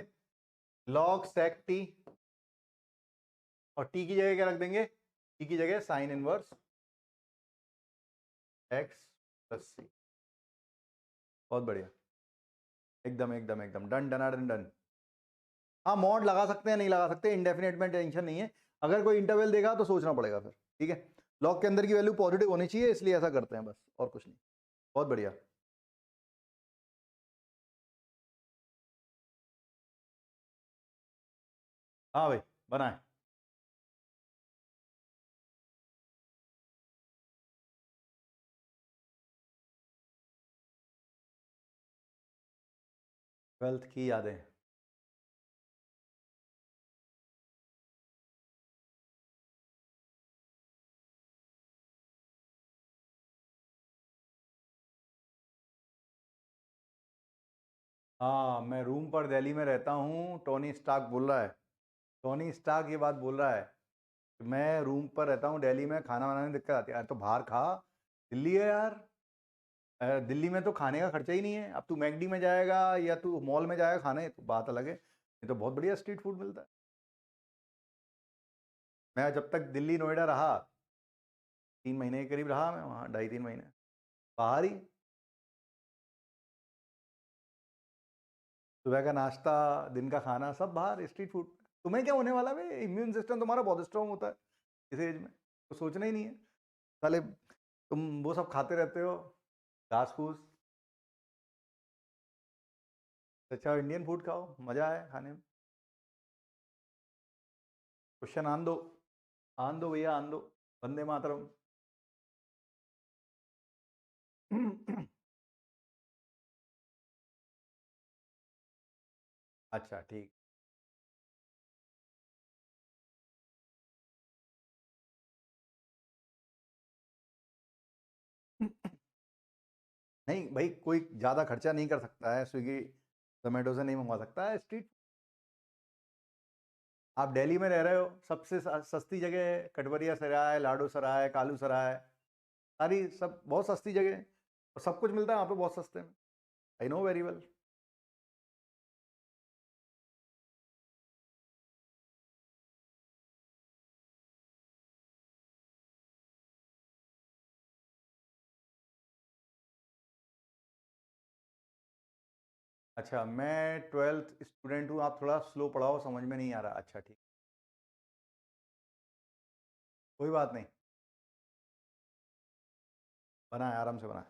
लॉग सेक टी, और टी की जगह क्या रख देंगे, टी की जगह sine inverse x plus c, बहुत बढ़िया, एकदम एकदम एकदम डन डन डन डन। हाँ, मॉड लगा सकते हैं, नहीं लगा सकते, इंडेफिनेट में टेंशन नहीं है, अगर कोई इंटरवल देगा तो सोचना पड़ेगा फिर, ठीक है। लॉग के अंदर की वैल्यू पॉजिटिव होनी चाहिए, इसलिए ऐसा करते हैं बस, और कुछ नहीं, बहुत बढ़िया। हाँ भाई, बनाए। ट्वेल्थ की यादें, हाँ, मैं रूम पर दिल्ली में रहता हूँ, टोनी स्टार्क बोल रहा है, टोनी स्टार्क ये बात बोल रहा है कि मैं रूम पर रहता हूँ दिल्ली में, खाना बनाने में दिक्कत आती है, यार तो बाहर खा, दिल्ली है यार, दिल्ली में तो खाने का खर्चा ही नहीं है, अब तू मैकडी में जाएगा या तू मॉल में जाएगा खाने तो बात अलग है, ये तो बहुत बढ़िया स्ट्रीट फूड मिलता है। मैं जब तक दिल्ली नोएडा रहा, 3 महीने के करीब रहा मैं वहाँ, 2.5-3 महीने बाहर ही, सुबह का नाश्ता, दिन का खाना सब बाहर स्ट्रीट फूड। तुम्हें क्या होने वाला है, इम्यून सिस्टम तुम्हारा बहुत स्ट्रांग होता है इस एज में, तो सोचना ही नहीं है साले, तुम वो सब खाते रहते हो, घास फूस, अच्छा इंडियन फूड खाओ, मजा है खाने में। क्वेश्चन आन दो भैया, आन दो। वंदे मातरम। अच्छा ठीक। नहीं भाई, कोई ज़्यादा खर्चा नहीं कर सकता है, स्विगी जोमेटो से नहीं मंगवा सकता है स्ट्रीट। आप दिल्ली में रह रहे हो, सबसे सस्ती जगह है कटवरिया सराय, लाडो सराय, कालू सराय, सारी सब बहुत सस्ती जगह है और सब कुछ मिलता है वहाँ पे बहुत सस्ते में। I know very well. अच्छा, मैं 12th स्टूडेंट हूँ, आप थोड़ा स्लो पढ़ाओ, समझ में नहीं आ रहा। अच्छा ठीक, कोई बात नहीं, बनाए आराम से बनाए।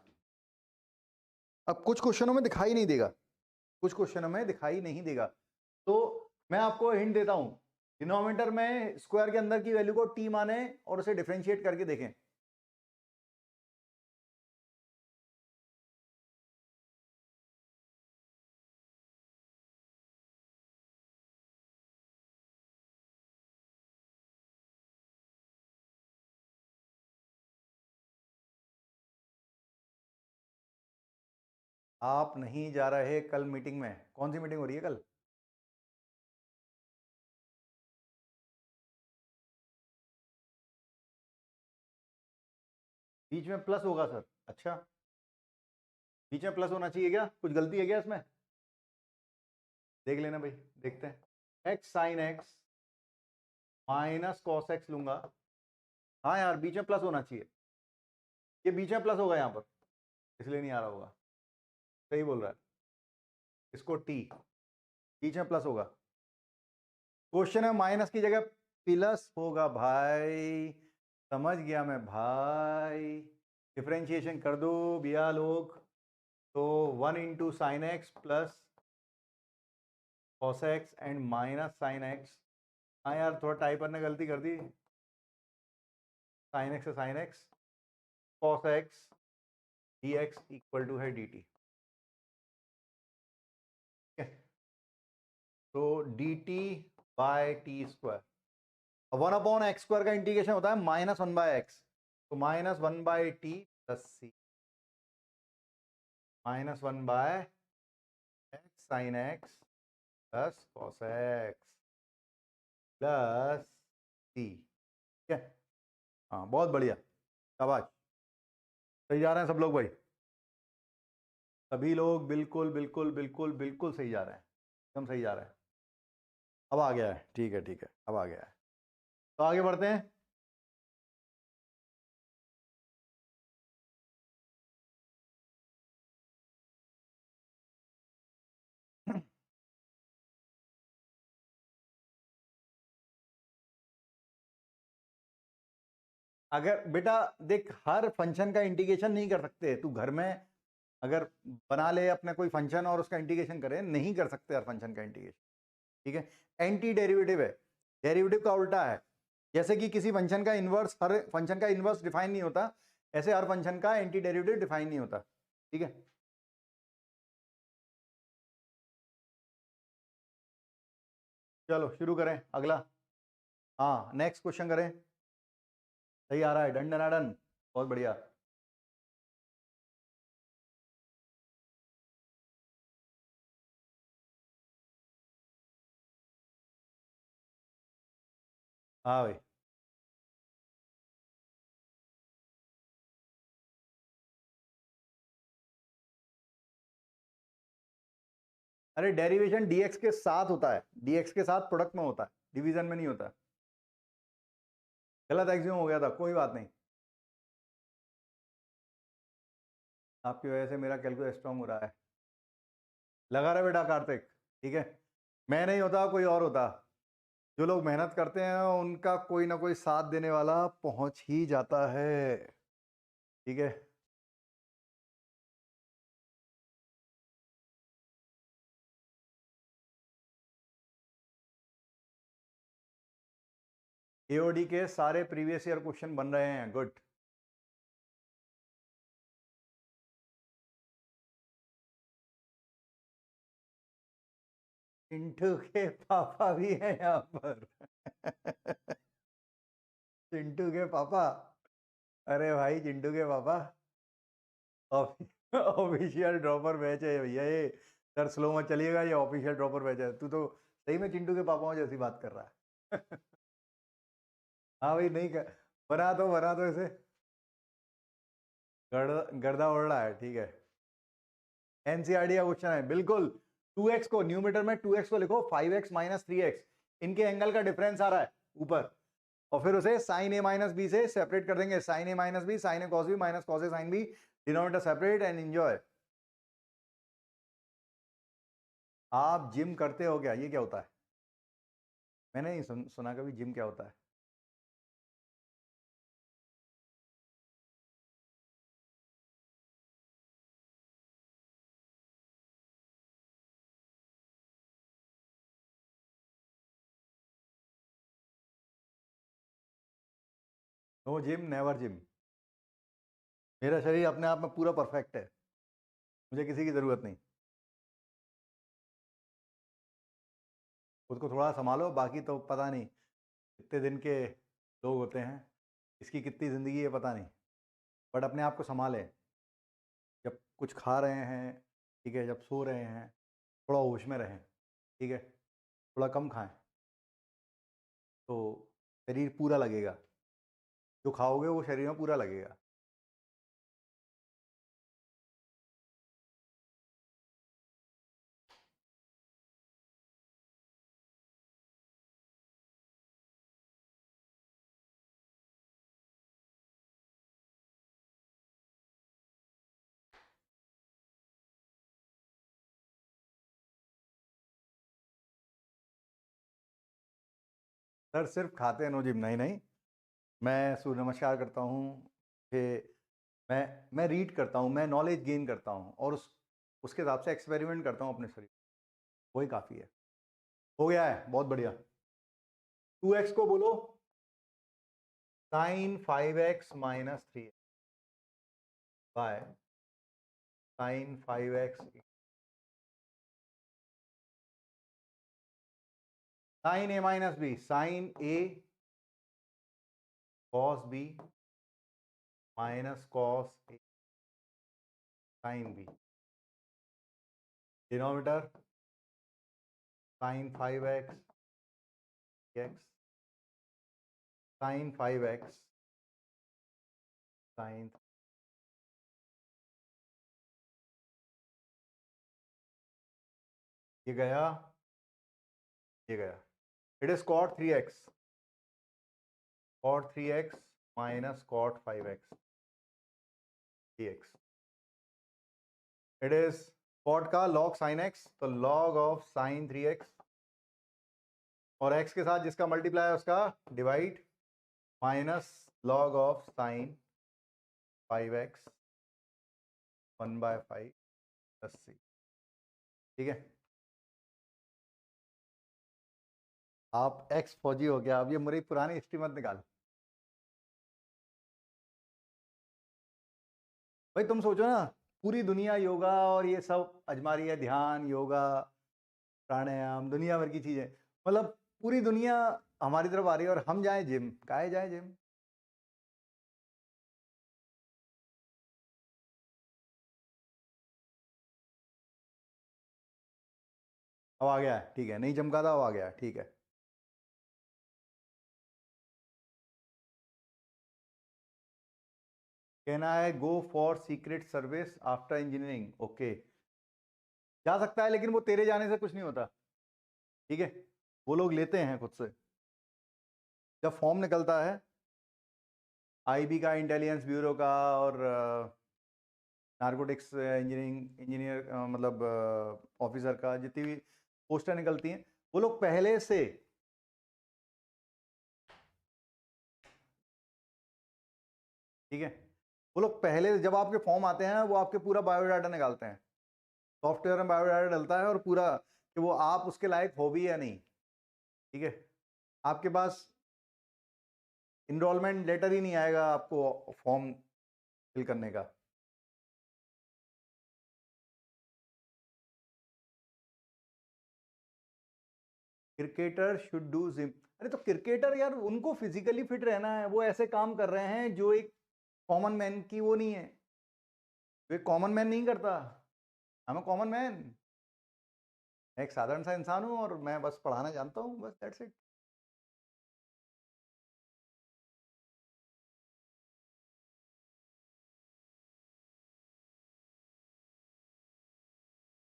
अब कुछ क्वेश्चनों में दिखाई नहीं देगा, कुछ क्वेश्चनों में दिखाई नहीं देगा, तो मैं आपको हिंट देता हूं। डिनोमिनेटर में स्क्वायर के अंदर की वैल्यू को टी माने और उसे डिफरेंशिएट करके देखें। आप नहीं जा रहे कल मीटिंग में? कौन सी मीटिंग हो रही है कल? बीच में प्लस होगा सर? अच्छा, बीच में प्लस होना चाहिए क्या? कुछ गलती है क्या इसमें? देख लेना भाई, देखते हैं। X sine x minus cos x लूंगा। हाँ यार, बीच में प्लस होना चाहिए, ये बीच में प्लस होगा यहाँ पर, इसलिए नहीं आ रहा होगा। सही बोल रहा है, इसको टी बीच में प्लस होगा। क्वेश्चन है माइनस की जगह प्लस होगा भाई, समझ गया मैं भाई। डिफरेंशिएशन कर दो भैया लोग, तो 1 × sine x plus cos x and minus sine x. हाँ यार, थोड़ा टाइपर ने गलती कर दी। साइन एक्स से sine x, cos x d x equal to है डी टी। तो d t by t square, 1/x² का इंटीग्रेशन होता है -1/x, तो -1/t plus c -1/x sine x plus cos x plus c. ठीक है, हाँ बहुत बढ़िया, शाबाश। सही जा रहे हैं सब लोग भाई? सभी लोग बिल्कुल बिल्कुल बिल्कुल बिल्कुल सही जा रहे हैं, एकदम सही जा रहे हैं। अब आ गया है, ठीक है ठीक है, अब आ गया है, तो आगे बढ़ते हैं। अगर बेटा देख, हर फंक्शन का इंटीग्रेशन नहीं कर सकते, तू घर में अगर बना ले अपने कोई फंक्शन और उसका इंटीग्रेशन करे, नहीं कर सकते हर फंक्शन का इंटीग्रेशन। ठीक है, एंटी डेरिवेटिव है, डेरिवेटिव का उल्टा है। जैसे कि किसी फंक्शन का इनवर्स, हर फंक्शन का इनवर्स डिफाइन नहीं होता, ऐसे हर फंक्शन का एंटी डेरिवेटिव डिफाइन नहीं होता। ठीक है, चलो शुरू करें अगला। हाँ, नेक्स्ट क्वेश्चन करें। सही आ रहा है, डन डन डन, बहुत बढ़िया। हाँ भाई, अरे डेरिवेशन डीएक्स के साथ होता है, डीएक्स के साथ प्रोडक्ट में होता है, डिवीजन में नहीं होता। गलत एक्सियम हो गया था, कोई बात नहीं, आपकी वजह से मेरा कैलकुलस स्ट्रॉन्ग हो रहा है। लगा रहा बेटा कार्तिक, ठीक है, मैं नहीं होता कोई और होता। जो लोग मेहनत करते हैं उनका कोई ना कोई साथ देने वाला पहुंच ही जाता है। ठीक है, एओडी के सारे प्रीवियस ईयर क्वेश्चन बन रहे हैं, गुड। चिंटू के पापा भी हैं यहाँ पर। चिंटू के पापा, अरे भाई चिंटू के पापा ऑफिशियल ड्रॉपर बैच है भैया ये। सर स्लो मत चलिएगा, ये ऑफिशियल ड्रॉपर बैच है। तू तो सही में चिंटू के पापाओं जैसी बात कर रहा है। हाँ भाई, नहीं कर, बना तो इसे गर्दा उड़ रहा है, ठीक है। एनसीईआरटी का क्वेश्चन है बिल्कुल। 2x को न्यूमरेटर में 2x को लिखो 5x माइनस 3x, इनके एंगल का डिफरेंस आ रहा है ऊपर, और फिर उसे साइन ए माइनस बी से सेपरेट कर देंगे। Sine a minus b, sine a cos b minus cos a sine b, denominator separate and enjoy. आप जिम करते हो क्या? ये क्या होता है? मैंने नहीं सुना कभी जिम क्या होता है। No gym never gym. मेरा शरीर अपने आप में पूरा परफेक्ट है, मुझे किसी की ज़रूरत नहीं। खुद को थोड़ा संभालो, बाकी तो पता नहीं कितने दिन के लोग होते हैं, इसकी कितनी ज़िंदगी है पता नहीं, बट अपने आप को संभालें। जब कुछ खा रहे हैं, ठीक है, जब सो रहे हैं, थोड़ा होश में रहें, ठीक है, थोड़ा कम खाएं तो शरीर पूरा लगेगा। जो खाओगे वो शरीर में पूरा लगेगा। सर सिर्फ खाते हैं नो जिम? नहीं नहीं, मैं सूर्य नमस्कार करता हूँ, फिर मैं रीड करता हूँ, मैं नॉलेज गेन करता हूँ, और उसके हिसाब से एक्सपेरिमेंट करता हूँ अपने शरीर, वही काफ़ी है। हो गया है, बहुत बढ़िया। 2x को बोलो sine 5x minus 3 by sine 5x sine a minus b, sine a cos b minus cos a sine b, denominator sine 5x x sine 5x sine, ये गया, ये गया। It is cot 3x, cot 3x minus cot 5x dx। It is cot का log sin x, तो log of sin 3x, और x के साथ जिसका मल्टीप्लाई है उसका divide, minus log of sin 5x 1/5 plus c, ठीक है। आप एक्स फौजी हो गया, अब ये मेरी पुरानी हिस्ट्री मत निकाल। भाई तुम सोचो ना, पूरी दुनिया योगा और ये सब अजमा रही है, ध्यान, योगा, प्राणायाम, दुनिया भर की चीजें, मतलब पूरी दुनिया हमारी तरफ आ रही है, और हम जाएं जिम? काहे जाएं जिम? अब आ गया है, ठीक है, नहीं चमका था, अब आ गया है, ठीक है। कहना है go for secret service after engineering, okay. जा सकता है, लेकिन वो तेरे जाने से कुछ नहीं होता, ठीक है। वो लोग लेते हैं खुद से, जब फॉर्म निकलता है आईबी का, इंटेलिजेंस ब्यूरो का, और नार्कोटिक्स इंजीनियरिंग इंजीनियर मतलब ऑफिसर का, जितनी भी पोस्टर निकलती हैं, वो लोग पहले से, ठीक है, वो लोग पहले जब आपके फॉर्म आते हैं वो आपके पूरा बायोडाटा निकालते हैं, सॉफ्टवेयर में बायोडाटा डलता है, और पूरा कि वो आप उसके लायक हो भी या नहीं, ठीक है। आपके पास इनरोलमेंट लेटर ही नहीं आएगा आपको फॉर्म फिल करने का। Cricketer should do gym. अरे तो क्रिकेटर यार उनको फिजिकली फिट रहना है, वो ऐसे काम कर रहे हैं जो एक कॉमन मैन की वो नहीं है, वो एक कॉमन मैन नहीं करता। I'm a कॉमन मैन, मैं एक साधारण सा इंसान हूँ और मैं बस पढ़ाना जानता हूँ, बस दैट्स इट।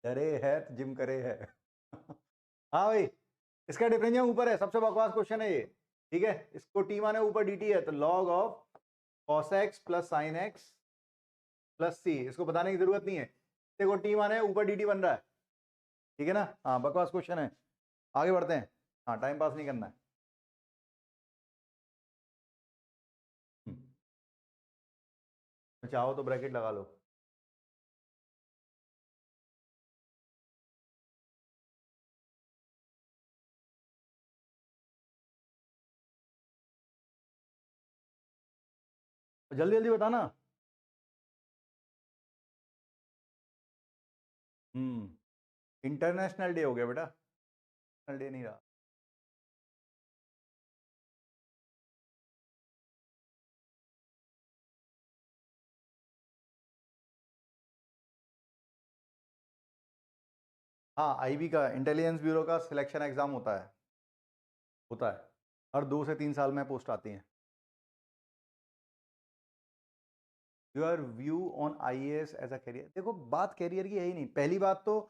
डरे है तो जिम करे है। हाँ भाई, इसका डिफरेंशियल ऊपर है, सबसे बकवास क्वेश्चन है ये। ठीक है, इसको टी माने ऊपर dt है, तो log of cos x plus sine x plus c, इसको बताने की जरूरत नहीं है। देखो टी माने ऊपर dt बन रहा है, ठीक है ना। हाँ बकवास क्वेश्चन है, आगे बढ़ते हैं। हाँ टाइम पास नहीं करना है। चाहो तो ब्रैकेट लगा लो। जल्दी जल्दी बताना। इंटरनेशनल डे हो गया बेटा, नेशनल डे नहीं रहा। हाँ आईबी का, इंटेलिजेंस ब्यूरो का सिलेक्शन एग्जाम होता है हर 2 से 3 साल में पोस्ट आती हैं। Your view on IAS as a career. देखो बात करियर की है ही नहीं। पहली बात तो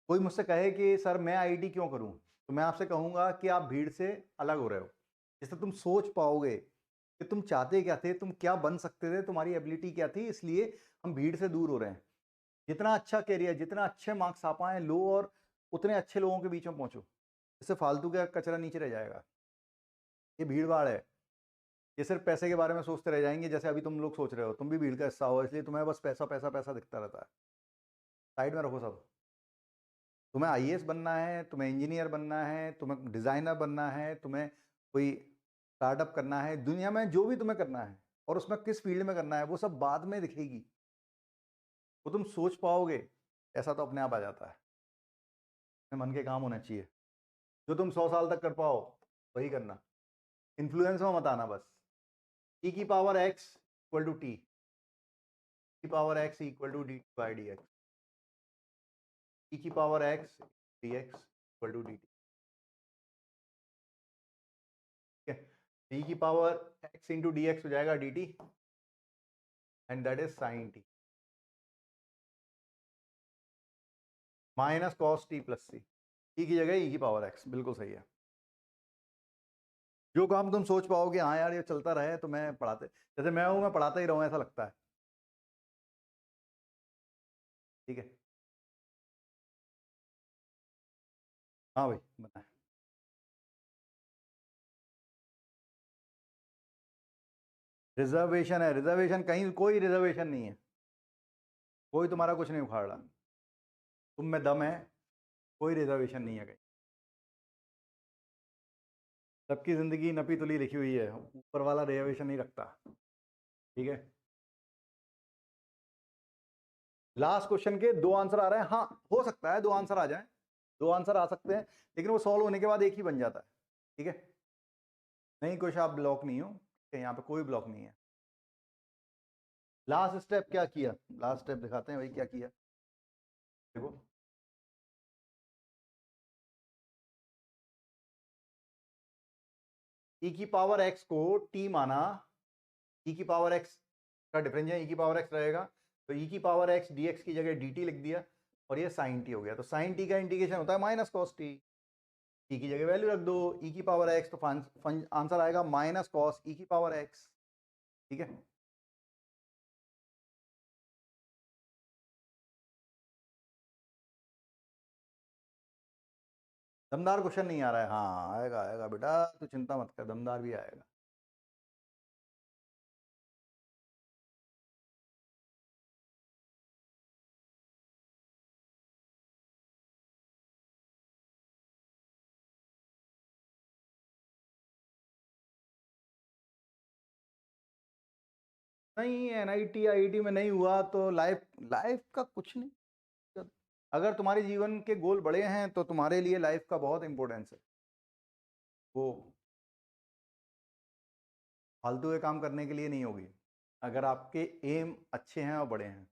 कोई मुझसे कहे कि सर मैं आईटी क्यों करूं, तो मैं आपसे कहूंगा कि आप भीड़ से अलग हो रहे हो। जिससे तुम सोच पाओगे कि तुम चाहते क्या थे, तुम क्या बन सकते थे, तुम्हारी एबिलिटी क्या थी, इसलिए हम भीड़ से दूर हो रहे हैं। जितना अच्छा करियर, जितना अच्छे मार्क्स आ पाए लो, और उतने अच्छे लोगों के बीच में पहुंचो। इससे फालतू का कचरा नीचे रह जाएगा। ये भीड़ भाड़ है, ये सिर्फ पैसे के बारे में सोचते रह जाएंगे, जैसे अभी तुम लोग सोच रहे हो। तुम भी भीड़ का हिस्सा हो, इसलिए तुम्हें बस पैसा पैसा पैसा दिखता रहता है। साइड में रखो सब। तुम्हें आईएएस बनना है, तुम्हें इंजीनियर बनना है, तुम्हें डिजाइनर बनना है, तुम्हें कोई स्टार्टअप करना है, दुनिया में जो भी तुम्हें करना है, और उसमें किस फील्ड में करना है वो सब बाद में दिखेगी। वो तुम सोच पाओगे, ऐसा तो अपने आप आ जाता है। मन के काम होना चाहिए, जो तुम 100 साल तक कर पाओ वही करना। इन्फ्लुएंस में मत आना बस। ई की power x equal to t, की power x equal to d by D x, e की power x d x equal to d t. ठीक है, ई की power x into d x हो जाएगा d t, and that is sine t minus cos t plus c. E की जगह ई की power x, बिल्कुल सही है। जो काम तुम सोच पाओगे हाँ यार ये चलता रहे, तो मैं पढ़ाते, जैसे मैं हूँ मैं पढ़ाता ही रहूँ ऐसा लगता है। ठीक है, हाँ भाई बताएं। रिजर्वेशन है, रिजर्वेशन कहीं कोई रिजर्वेशन नहीं है, कोई तुम्हारा कुछ नहीं उखाड़ रहा। तुम में दम है, कोई रिजर्वेशन नहीं है कहीं। सबकी जिंदगी नपी तुली लिखी हुई है, ऊपर वाला रिजर्वेशन नहीं रखता। ठीक है, लास्ट क्वेश्चन के 2 आंसर आ रहे हैं। हाँ हो सकता है 2 आंसर आ जाए, 2 आंसर आ सकते हैं, लेकिन वो सॉल्व होने के बाद एक ही बन जाता है। ठीक है, नहीं कुछ आप ब्लॉक नहीं हो, यहाँ पे कोई ब्लॉक नहीं है। लास्ट स्टेप क्या किया, लास्ट स्टेप दिखाते हैं भाई क्या किया। देखो ई की पावर एक्स को टी माना, ई की पावर एक्स का डिफरेंशियल ई की पावर एक्स रहेगा, तो ई की पावर एक्स डी एक्स की जगह डी टी लिख दिया, और ये साइन टी हो गया। तो साइन टी का इंटीग्रेशन होता है माइनस कॉस टी। ई की जगह वैल्यू रख दो, ई की पावर एक्स, तो आंसर आएगा माइनस कॉस ई की पावर एक्स। ठीक है, दमदार क्वेश्चन नहीं आ रहा है। हाँ आएगा आएगा बेटा, तू चिंता मत कर, दमदार भी आएगा। नहीं, एनआईटी आईआईटी में नहीं हुआ तो लाइफ लाइफ का कुछ नहीं। अगर तुम्हारे जीवन के गोल बड़े हैं तो तुम्हारे लिए लाइफ का बहुत इंपॉर्टेंस है। वो फालतू के काम करने के लिए नहीं होगी, अगर आपके एम अच्छे हैं और बड़े हैं।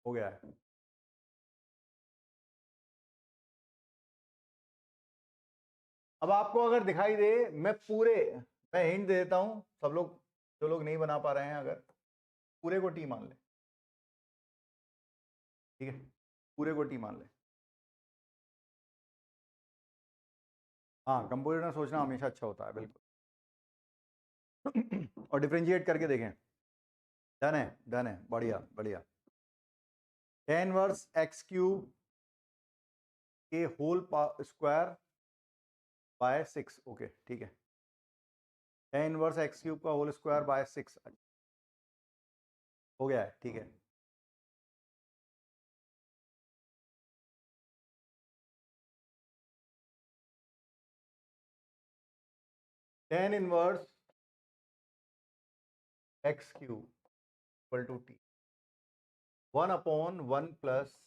हो गया है। अब आपको अगर दिखाई दे, मैं हिंट दे देता हूं, सब लोग जो लोग नहीं बना पा रहे हैं, अगर पूरे को टी मान ले, ठीक है, पूरे को टी मान ले। हाँ, कंपोजिट में सोचना हमेशा अच्छा होता है, बिल्कुल। और डिफ्रेंशिएट करके देखें। डन है, डन है, बढ़िया बढ़िया। टेन वर्स एक्स क्यूब के होल स्क्वायर बाय 6, ओके ठीक है। टेन वर्स एक्स क्यूब का होल स्क्वायर बाय 6 हो गया है, ठीक है। Tan inverse x cube equal to t, 1/1 plus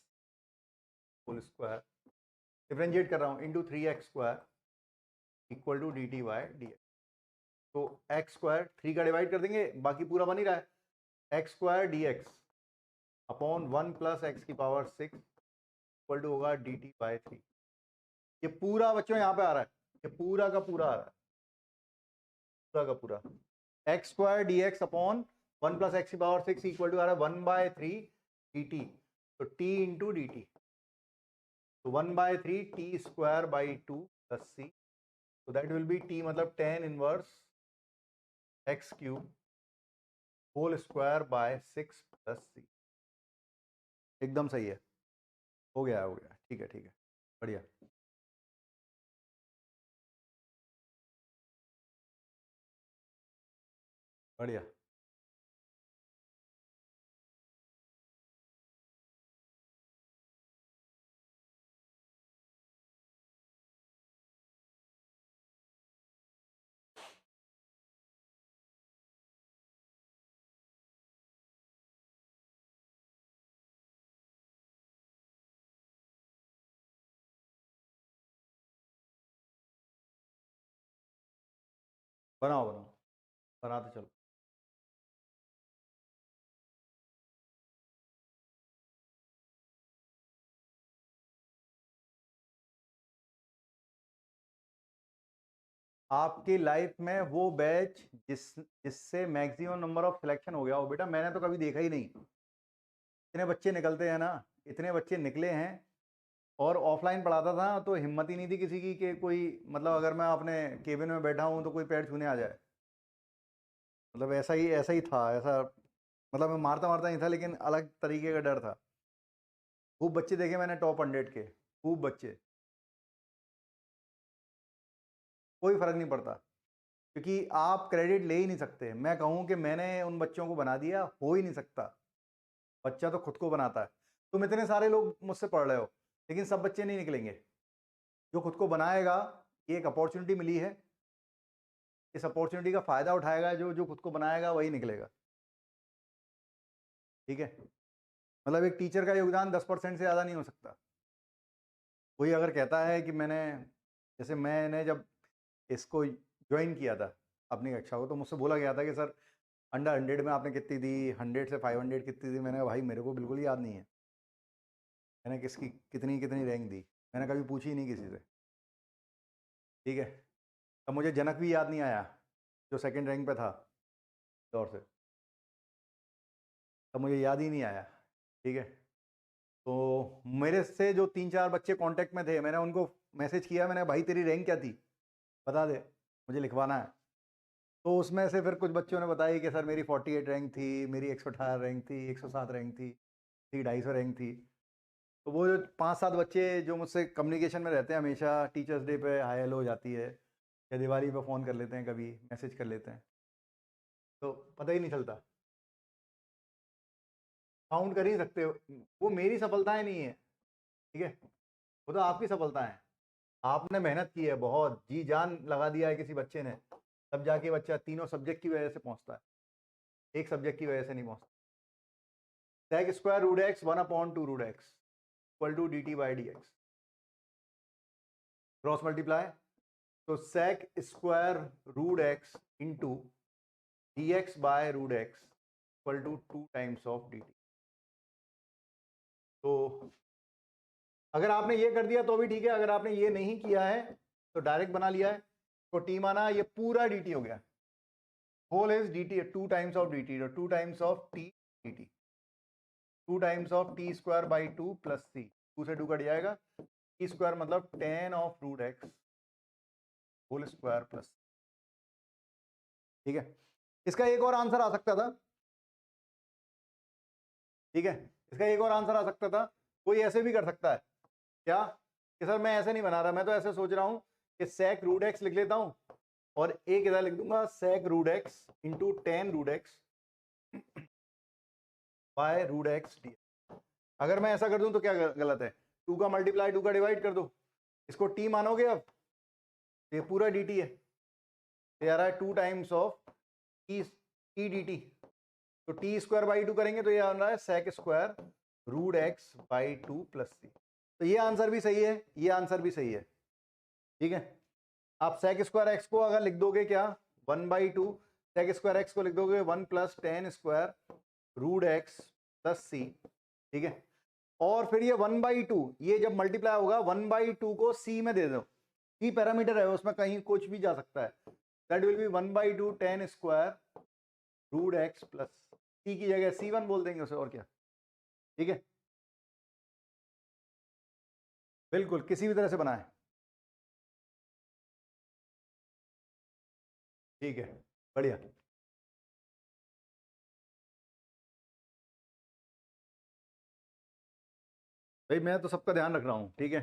whole square, differentiate कर रहा हूँ, into 3x² equal to d t by d x. तो एक्स स्क्वायर 3 का डिवाइड कर देंगे, बाकी पूरा बन ही रहा है। X square d x upon 1 plus x की पावर 6 इक्वल टू होगा डी टी बाय 3। ये पूरा बच्चों यहाँ पे आ रहा है, ये पूरा का पूरा आ रहा है, पूरा का पूरा। X square d x upon 1 plus x की पावर 6 इक्वल टू आ रहा है 1/3 डी टी। तो टी इंटू डी टी, तो 1/3 t square by 2 plus c, तो दैट विल बी टी, मतलब 10 inverse x cube whole square by 6 plus c. एकदम सही है, हो गया हो गया, ठीक है ठीक है, बढ़िया। बढ़िया। बनाओ बनाओ, बनाते चलो। आपकी लाइफ में वो बैच जिससे मैक्सिमम नंबर ऑफ सिलेक्शन हो गया हो, बेटा मैंने तो कभी देखा ही नहीं। इतने बच्चे निकलते हैं ना, इतने बच्चे निकले हैं। और ऑफलाइन पढ़ाता था तो हिम्मत ही नहीं थी किसी की कि कोई, मतलब अगर मैं अपने केबिन में बैठा हूँ तो कोई पैर छूने आ जाए। मतलब ऐसा ही था, ऐसा मतलब मैं मारता मारता नहीं था, लेकिन अलग तरीके का डर था। खूब बच्चे देखे मैंने टॉप 100 के, खूब बच्चे। कोई फर्क नहीं पड़ता, क्योंकि आप क्रेडिट ले ही नहीं सकते। मैं कहूँ कि मैंने उन बच्चों को बना दिया, हो ही नहीं सकता। बच्चा तो खुद को बनाता है। तुम इतने सारे लोग मुझसे पढ़ रहे हो, लेकिन सब बच्चे नहीं निकलेंगे। जो खुद को बनाएगा, ये एक अपॉर्चुनिटी मिली है, इस अपॉर्चुनिटी का फ़ायदा उठाएगा, जो जो खुद को बनाएगा वही निकलेगा, ठीक है। मतलब एक टीचर का योगदान 10% से ज़्यादा नहीं हो सकता। कोई अगर कहता है कि जैसे मैंने जब इसको ज्वाइन किया था अपनी कक्षा को, तो मुझसे बोला गया था कि सर अंडर 100 में आपने कितनी दी, 100 से 500 कितनी दी। मैंने कहा भाई मेरे को बिल्कुल ही याद नहीं है, मैंने किसकी कितनी कितनी रैंक दी, मैंने कभी पूछी ही नहीं किसी से, ठीक है। अब मुझे जनक भी याद नहीं आया जो सेकंड रैंक पे था दौर से, तब मुझे याद ही नहीं आया, ठीक है। तो मेरे से जो 3-4 बच्चे कांटेक्ट में थे, मैंने उनको मैसेज किया, मैंने भाई तेरी रैंक क्या थी बता दे, मुझे लिखवाना है। तो उसमें से फिर कुछ बच्चों ने बताया कि सर मेरी 48 रैंक थी, मेरी 118 रैंक थी, 107 रैंक थी, 250 रैंक थी। तो वो जो 5-7 बच्चे जो मुझसे कम्युनिकेशन में रहते हैं हमेशा, टीचर्स डे पे हाय हेलो हो जाती है, या दिवाली पे फ़ोन कर लेते हैं, कभी मैसेज कर लेते हैं, तो पता ही नहीं चलता, काउंट कर ही नहीं सकते। वो मेरी सफलताएं नहीं है, ठीक है, वो तो आपकी सफलता है। आपने मेहनत की है, बहुत जी जान लगा दिया है किसी बच्चे ने, तब जाके बच्चा तीनों सब्जेक्ट की वजह से पहुंचता है, एक सब्जेक्ट की वजह से नहीं पहुंचता। sec square root x 1/2 root x equal to dt by D x, cross multiply, तो sec square root x into d x by root x equal to 2 times of dt। तो अगर आपने ये कर दिया तो भी ठीक है, अगर आपने ये नहीं किया है तो डायरेक्ट बना लिया है, तो टी माना ये पूरा dt हो गया, whole is dt 2 times of dt, 2 times of t dt, 2 times of t square by 2 plus c, 2 से 2 कट जाएगा, टी स्क्वायर मतलब tan of root x whole square plus, ठीक है। इसका एक और आंसर आ सकता था, ठीक है, इसका एक और आंसर आ सकता था, कोई ऐसे भी कर सकता है क्या कि सर मैं ऐसे नहीं बना रहा, मैं तो ऐसे सोच रहा हूं कि sec रूट एक्स लिख लेता हूं और एक इधर लिख दूंगा sec root x into tan root x by root x d. अगर मैं ऐसा कर दूं तो क्या गलत है? 2 का मल्टीप्लाई 2 का डिवाइड कर दो, इसको t मानोगे अब, ये पूरा dt है, ये आ रहा है 2 times of t d t, तो टी स्क्वायर बाई 2 करेंगे तो ये आ रहा है sec square root x by 2 plus c. तो ये आंसर भी सही है, ये आंसर भी सही है, ठीक है। आप sec स्क्वायर एक्स को अगर लिख दोगे क्या 1/2, sec स्क्वायर एक्स को लिख दोगे 1 plus tan square root x plus c, ठीक है। और फिर ये 1/2 ये जब मल्टीप्लाई होगा 1/2 को सी में दे दो, सी पैरामीटर है उसमें कहीं कुछ भी जा सकता है, that will be 1/2 tan square root x plus c की जगह C1 बोल देंगे उसे, और क्या, ठीक है। बिल्कुल किसी भी तरह से बनाए, ठीक है, बढ़िया। भाई मैं तो सबका ध्यान रख रहा हूँ, ठीक है।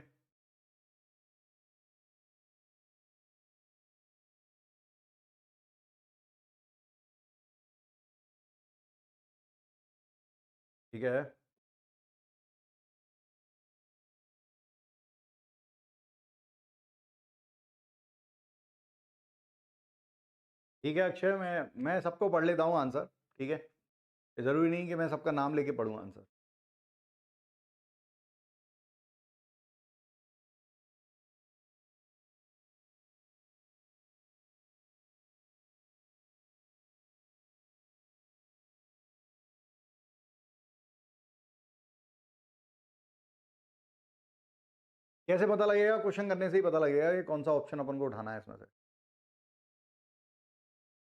ठीक है, ठीक है अक्षय, मैं सबको पढ़ लेता हूँ आंसर, ठीक है, जरूरी नहीं कि मैं सबका नाम लेके पढ़ूँ आंसर। कैसे पता लगेगा? क्वेश्चन करने से ही पता लगेगा कि कौन सा ऑप्शन अपन को उठाना है इसमें से।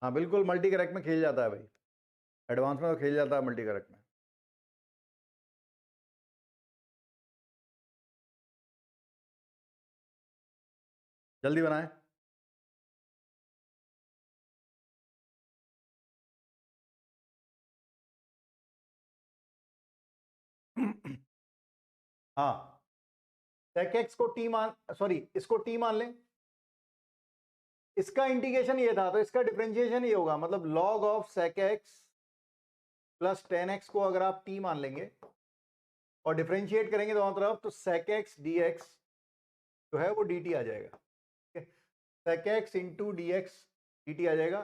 हाँ बिल्कुल, मल्टी करेक्ट में खेल जाता है भाई, एडवांस में तो खेल जाता है मल्टी करेक्ट में। जल्दी बनाए। हाँ, sec x को t मान, सॉरी इसको t मान लें, इसका इंटीग्रेशन ये था तो इसका डिफरेंशिएशन ये होगा, मतलब log of sec x plus tan x को अगर आप t मान लेंगे और डिफरेंशिएट करेंगे दोनों तरफ तो sec x dx जो है वो dt आ जाएगा, ठीक है। sec x into d x dt आ जाएगा,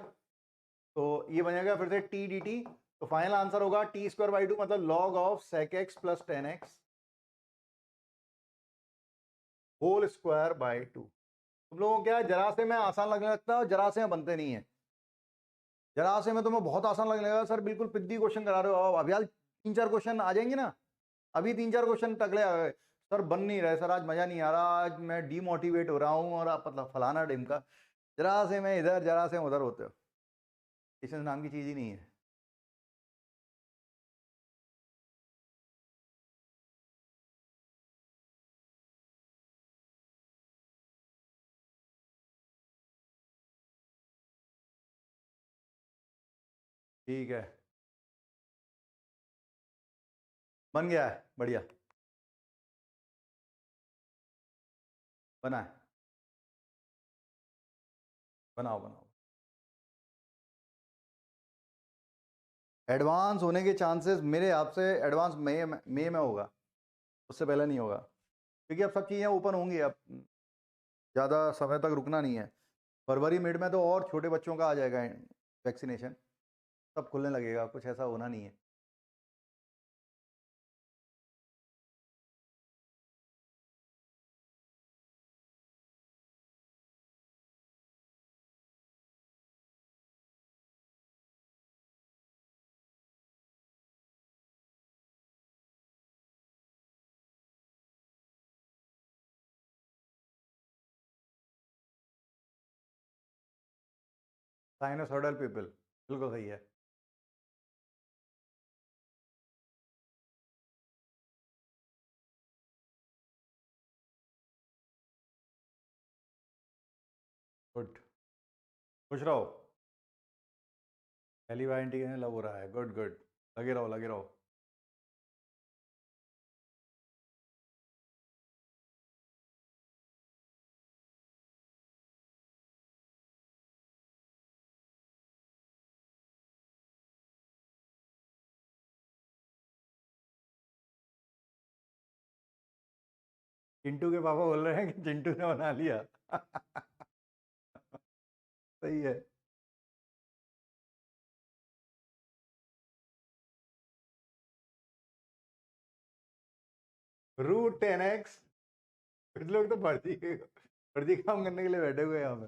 तो ये बनेगा फिर से t dt, तो फाइनल आंसर होगा टी स्क्वायर बाई 2 मतलब log of sec x plus tan x whole square by 2। तुम लोगों को क्या है, जरा से में आसान लगने लगता है और जरा से में बनते नहीं है, जरा से में तुम्हें बहुत आसान लगने लगा, सर बिल्कुल पिद्दी क्वेश्चन करा रहे हो, अब यार 3-4 क्वेश्चन आ जाएंगे ना, अभी 3-4 क्वेश्चन तगड़े आ गए, सर बन नहीं रहे सर, आज मजा नहीं आ रहा, आज मैं डीमोटिवेट हो रहा हूँ, और आप मतलब फलाना डिमका, जरा से में इधर जरा से में उधर होते हो, पेशेंस नाम की चीज ही नहीं है। ठीक है, बन गया है, बढ़िया, बना है, बनाओ बनाओ। एडवांस होने के चांसेस मेरे हिसाब से एडवांस मई में होगा, उससे पहले नहीं होगा, क्योंकि अब सब चीज़ें ओपन होंगी अब। ज़्यादा समय तक रुकना नहीं है। फरवरी मिड में तो और छोटे बच्चों का आ जाएगा वैक्सीनेशन, सब खुलने लगेगा, कुछ ऐसा होना नहीं है। साइनोसॉइडल पीपल, बिल्कुल सही है। गुड, खुश रहो। पहली बार इंटीग्रेशन लग हो रहा है, गुड गुड, लगे रहो लगे रहो। चिंटू के पापा बोल रहे हैं कि चिंटू ने बना लिया। सही है। रूट 10x, कुछ लोग तो फर्जी काम करने के लिए बैठे हुए हैं यहाँ पे।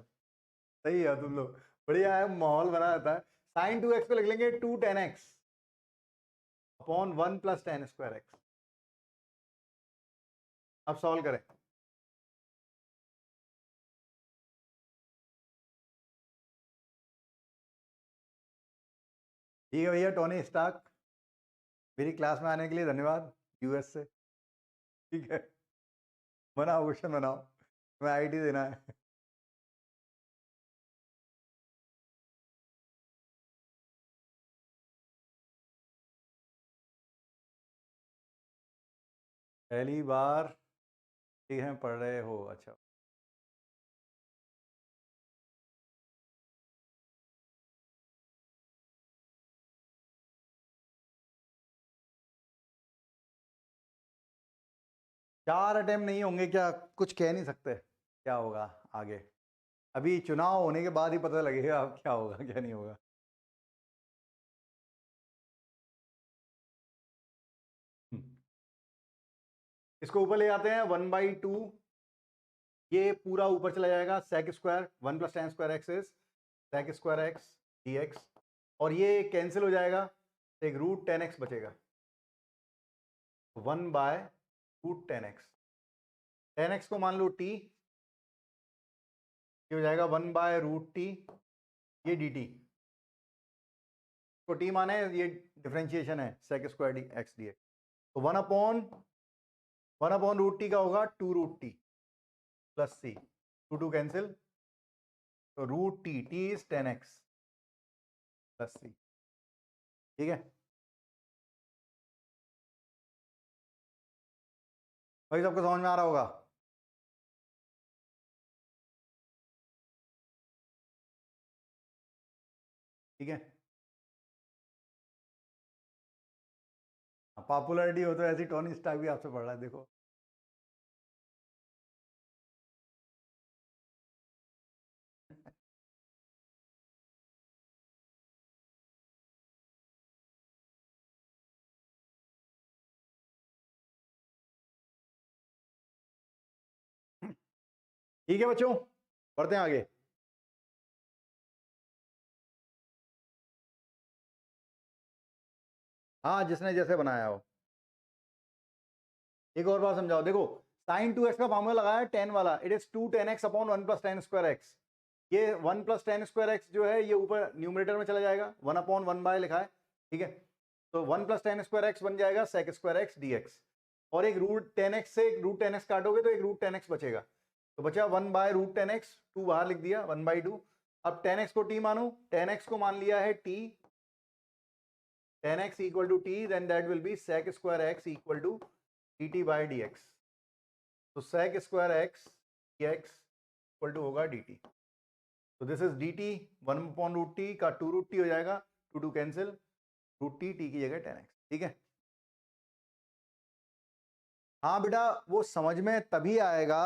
सही है तुम लोग, बढ़िया है, माहौल बना रहता है। साइन 2x को लिख लेंगे 2 10x upon 1 plus tan square x. अब सॉल्व करें। ठीक है भैया, टोनी स्टार्क, मेरी क्लास में आने के लिए धन्यवाद, यूएस से। ठीक है, बनाओ क्वेश्चन बनाओ, मैं आईटी देना है। पहली बार ठीक है पढ़ रहे हो, अच्छा। चार अटेम्प्ट नहीं होंगे क्या? कुछ कह नहीं सकते क्या होगा आगे, अभी चुनाव होने के बाद ही पता लगेगा अब क्या होगा क्या नहीं होगा। इसको ऊपर ले जाते हैं, 1/2, ये पूरा ऊपर चला जाएगा, sec square 1 plus tan square x is sec square x d x, और ये कैंसिल हो जाएगा, एक रूट 10x बचेगा, 1/√10x। 10x को मान लो t, ये हो जाएगा 1/√t, ये dt को t माने, ये डिफरेंशिएशन है sec square d x d x, तो 1/√t का होगा 2√t प्लस c, 2 कैंसिल, तो √t, t is 10x plus c। ठीक है भाई, सबको समझ में आ रहा होगा? ठीक है, पॉपुलैरिटी हो तो ऐसी टोनी स्टार्क भी आपसे पढ़ रहा है, देखो। ठीक है बच्चों, बढ़ते हैं आगे। हाँ, जिसने जैसे बनाया हो। एक और बात समझाओ, देखो साइन 2x का फॉर्मूला लगाया 10 वाला, it is 2 10x upon 1 plus tan square x. ये 1 प्लस टेन स्क्वायर एक्स जो है ये ऊपर न्यूमरेटर में चला जाएगा, 1/1 लिखा है। ठीक है, तो 1 प्लस टेन स्क्वायर एक्स बन जाएगा sec square x d x, और एक रूट 10x से एक रूट 10x काटोगे तो एक रूट 10x बचेगा, तो बचा 1/√10x, 2 बाहर लिख दिया 1/2। अब 10x को t मानो, 10x को मान लिया है t, 10x इक्वल to t, then that will be sec square x equal to dt by D x. तो sec square x d x equal to होगा dt, तो दिस इज dt 1/√t का 2√t हो जाएगा, 2 कैंसिल, √t, t की जगह 10x। ठीक है, हाँ बेटा, वो समझ में तभी आएगा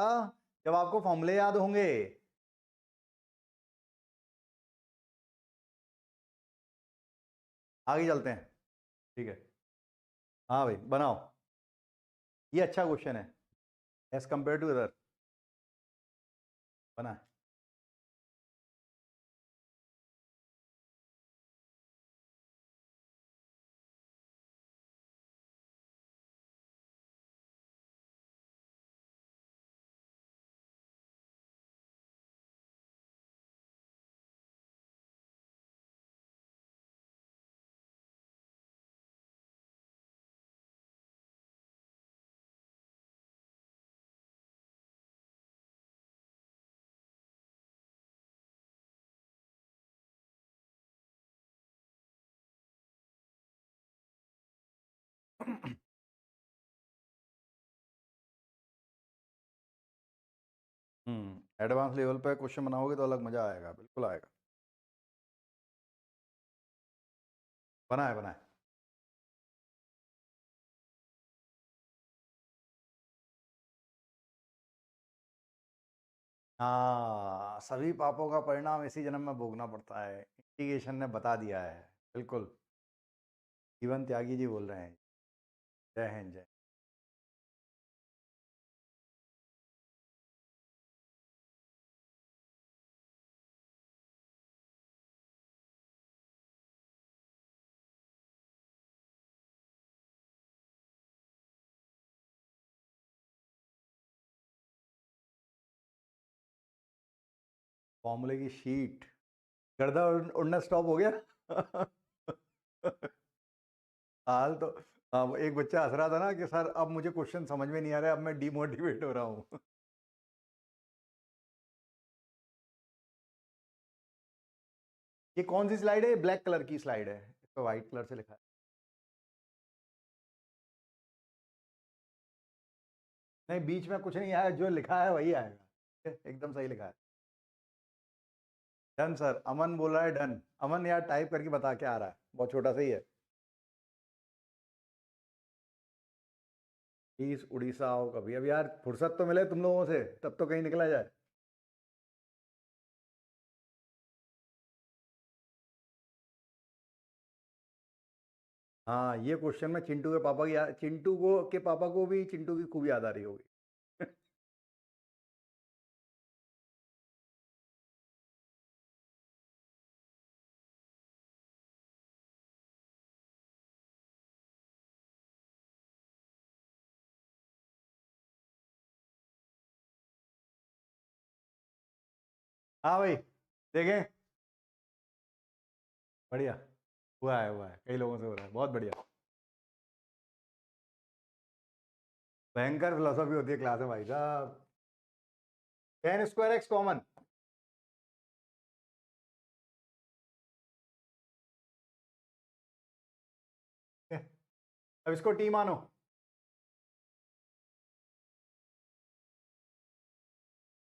जब आपको फॉर्मूले याद होंगे। आगे चलते हैं, ठीक है। हाँ भाई बनाओ, ये अच्छा क्वेश्चन है एज कंपेयर टू अदर। बना। एडवांस लेवल पे क्वेश्चन बनाओगे तो अलग मजा आएगा, बिल्कुल आएगा। बना है, बना है। हाँ, सभी पापों का परिणाम इसी जन्म में भोगना पड़ता है, इंडिकेशन ने बता दिया है। बिल्कुल, जीवन त्यागी जी बोल रहे हैं। जय हिंद, जय। फॉर्मूले की शीट, गर्दा उड़ना स्टॉप हो गया। हाल तो, अब एक बच्चा हंस रहा था ना कि सर अब मुझे क्वेश्चन समझ में नहीं आ रहा है, अब मैं डिमोटिवेट हो रहा हूँ। ये कौन सी स्लाइड है? ब्लैक कलर की स्लाइड है, इस पर व्हाइट कलर से लिखा है। नहीं, बीच में कुछ नहीं आया, जो लिखा है वही आएगा, एकदम सही लिखा है। डन सर, अमन बोल रहा है डन। अमन यार टाइप करके बता क्या आ रहा है, बहुत छोटा सा ही है। प्लीज उड़ीसा आओ कभी, अब यार फुर्सत तो मिले तुम लोगों से, तब तो कहीं निकला जाए। हाँ, ये क्वेश्चन में चिंटू के पापा की चिंटू को के पापा को भी चिंटू की खूब याद आ रही होगी। हाँ भाई, देखें। बढ़िया, हुआ है, कई लोगों से हो रहा है, बहुत बढ़िया। भयंकर फिलोसफी होती है क्लास में भाई साहब। Tan square x common. अब इसको टी मानो।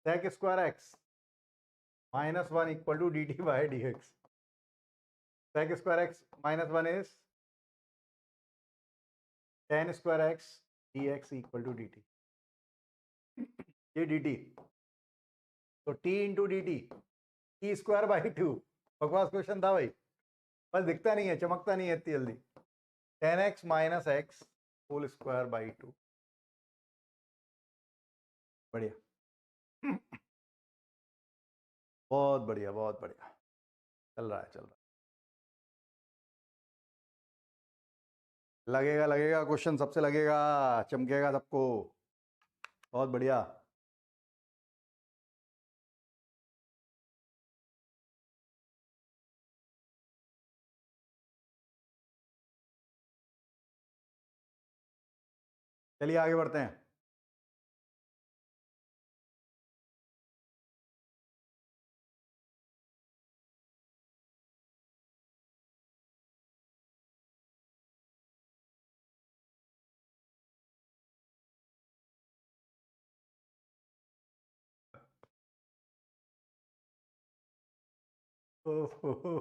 Sec square x minus one equal to d t by D x. Sec square x minus one is tan square x d x equal to d t. ये d t, तो t into d t, t square by two. बकवास question था भाई, बस दिखता नहीं है, चमकता नहीं है इतनी जल्दी। Tan x minus x whole square by two. बढ़िया। बहुत बढ़िया, बहुत बढ़िया। चल रहा है, चल रहा है। लगेगा लगेगा, क्वेश्चन सबसे लगेगा, चमकेगा सबको। बहुत बढ़िया। चलिए आगे बढ़ते हैं। ओहो।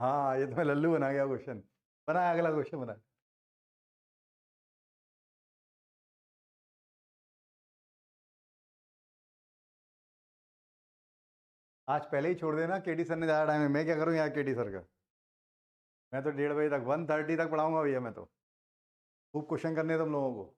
हाँ, ये तो मैं लल्लू बना गया क्वेश्चन। बना, अगला क्वेश्चन बना। आज पहले ही छोड़ देना, केटी सर ने ज़्यादा टाइम है, मैं क्या करूँ यार केटी सर का। मैं तो 1:30 बजे तक 1:30 तक पढ़ाऊंगा भैया, मैं तो खूब क्वेश्चन करने हैं तुम लोगों को।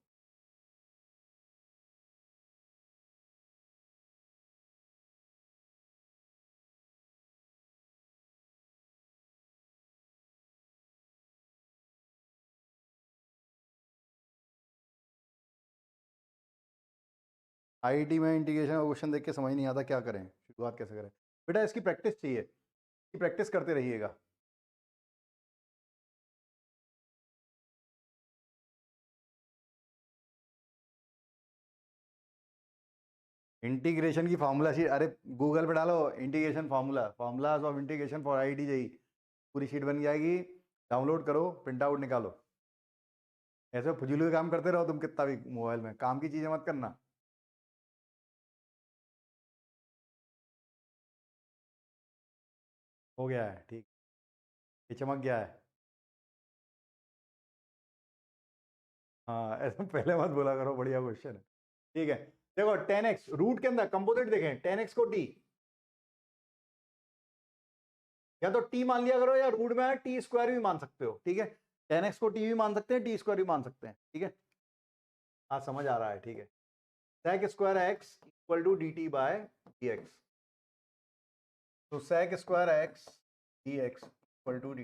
आईआईटी में इंटीग्रेशन का क्वेश्चन देख के समझ नहीं आता क्या करें, शुरुआत कैसे करें। बेटा इसकी प्रैक्टिस चाहिए, इसकी प्रैक्टिस करते रहिएगा। इंटीग्रेशन की फार्मूला शीट, अरे गूगल पे डालो integration formula, formulas of integration for IIT JEE, पूरी शीट बन जाएगी। डाउनलोड करो, प्रिंट आउट निकालो। ऐसे फजूल के काम करते रहो तुम कितना भी मोबाइल में, काम की चीज़ें मत करना। हो गया है, ठीक। ये चमक गया है। हाँ, ऐसा पहले मत बोला करो, बढ़िया क्वेश्चन है। ठीक है, देखो 10x रूट के अंदर कंपोजिट देखें, 10x को t, या तो t मान लिया करो, या रूट में है टी स्क्वायर भी मान सकते हो। ठीक है, 10x को t भी मान सकते हैं, टी स्क्वायर भी मान सकते हैं। ठीक है, हाँ समझ आ रहा है। ठीक है, sec square x equal to d t by d x. तो sec square x d x equal to d.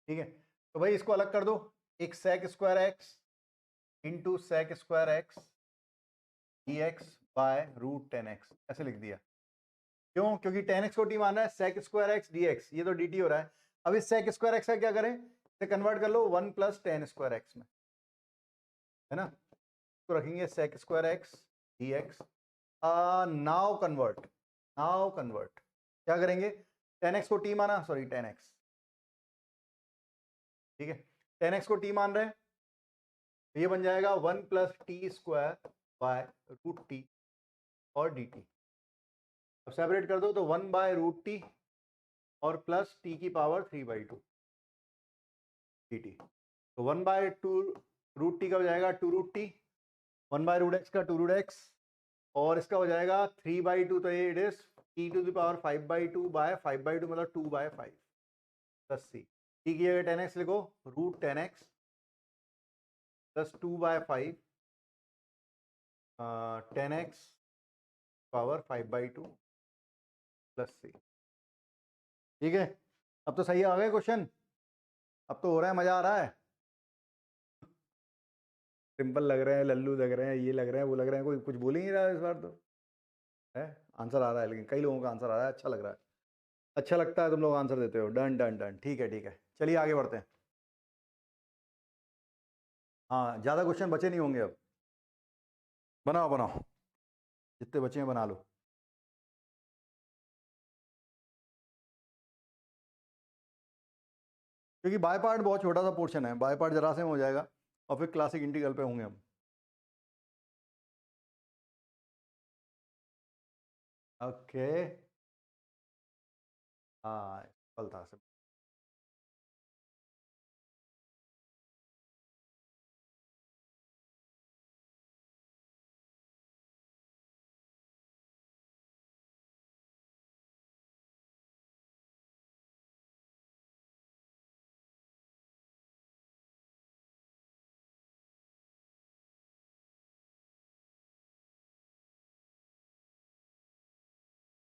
ठीक है, तो भाई इसको अलग कर दो, एक sec square x into sec square x d x by root 10x, ऐसे लिख दिया। क्यों? क्योंकि 10x को t मान रहा है, sec स्क्वायर x dx, ये तो dt हो रहा है। अब इस sec स्क्वायर x का क्या करें, इसे कन्वर्ट कर लो 1 प्लस टेन स्क्वायर x में, है ना। तो रखेंगे sec square x dx। Now convert क्या करेंगे, 10x को t माना, सॉरी 10x, ठीक है, 10x को t मान रहे हैं, तो ये बन जाएगा 1 plus t square by root t और डी टी। अब सेपरेट कर दो तो 1 बाय रूट टी और प्लस टी की पावर 3/2 डी टी। तो 1/2 रूट टी का हो जाएगा 2 रूट टी, 1/√x का 2 रूट एक्स, और इसका हो जाएगा 3/2, तो ये it is t to the power 5/2 by 5/2 मतलब 2/5 प्लस सी। टी की जगह 10x लिखो, रूट 10x प्लस 2/5 10x पावर 5/2 प्लस सी। ठीक है, अब तो सही आ गए क्वेश्चन, अब तो हो रहा है, मजा आ रहा है। सिंपल लग रहे हैं, लल्लू लग रहे हैं, ये लग रहे हैं, वो लग रहे हैं, कोई कुछ बोल ही नहीं रहा है इस बार तो। है, आंसर आ रहा है, लेकिन कई लोगों का आंसर आ रहा है, अच्छा लग रहा है। अच्छा लगता है तुम लोग आंसर देते हो, डन डन डन, ठीक है ठीक है, चलिए आगे बढ़ते हैं। हाँ, ज़्यादा क्वेश्चन बचे नहीं होंगे अब, बनाओ बनाओ, जितने बचे हैं बना लो। क्योंकि बाय पार्ट बहुत छोटा सा पोर्शन है, बाय पार्ट जरा से में हो जाएगा, और फिर क्लासिक इंटीग्रल पे होंगे हम। ओके, हाँ सिंपल था सब।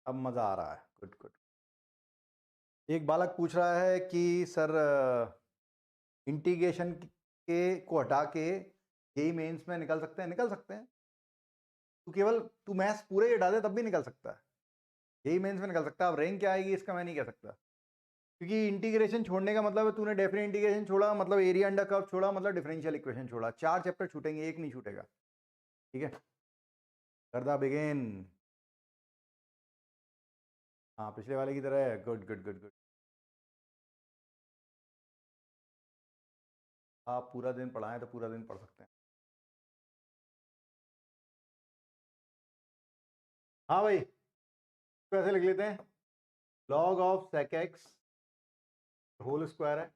अब मज़ा आ रहा है, गुड गुड। एक बालक पूछ रहा है कि सर इंटीग्रेशन के को हटा के यही मेंस में निकल सकते हैं, निकल सकते हैं। तू केवल तू मैथ्स पूरे ही हटा दे तब भी निकल सकता है, यही मेंस में निकल सकता है। अब रैंक क्या आएगी इसका मैं नहीं कह सकता, क्योंकि इंटीग्रेशन छोड़ने का मतलब है तूने डेफिनेट इंटीग्रेशन छोड़ा, मतलब एरिया अंडर कर्व छोड़ा, मतलब डिफरेंशियल इक्वेशन छोड़ा। 4 चैप्टर छूटेंगे, एक नहीं छूटेगा। ठीक है, करदा बिगेन। हाँ, पिछले वाले की तरह है, गुड गुड गुड गुड। आप पूरा दिन पढ़ाएं तो पूरा दिन पढ़ सकते हैं। हाँ भाई, तो ऐसे लिख लेते हैं, log of sec x whole square है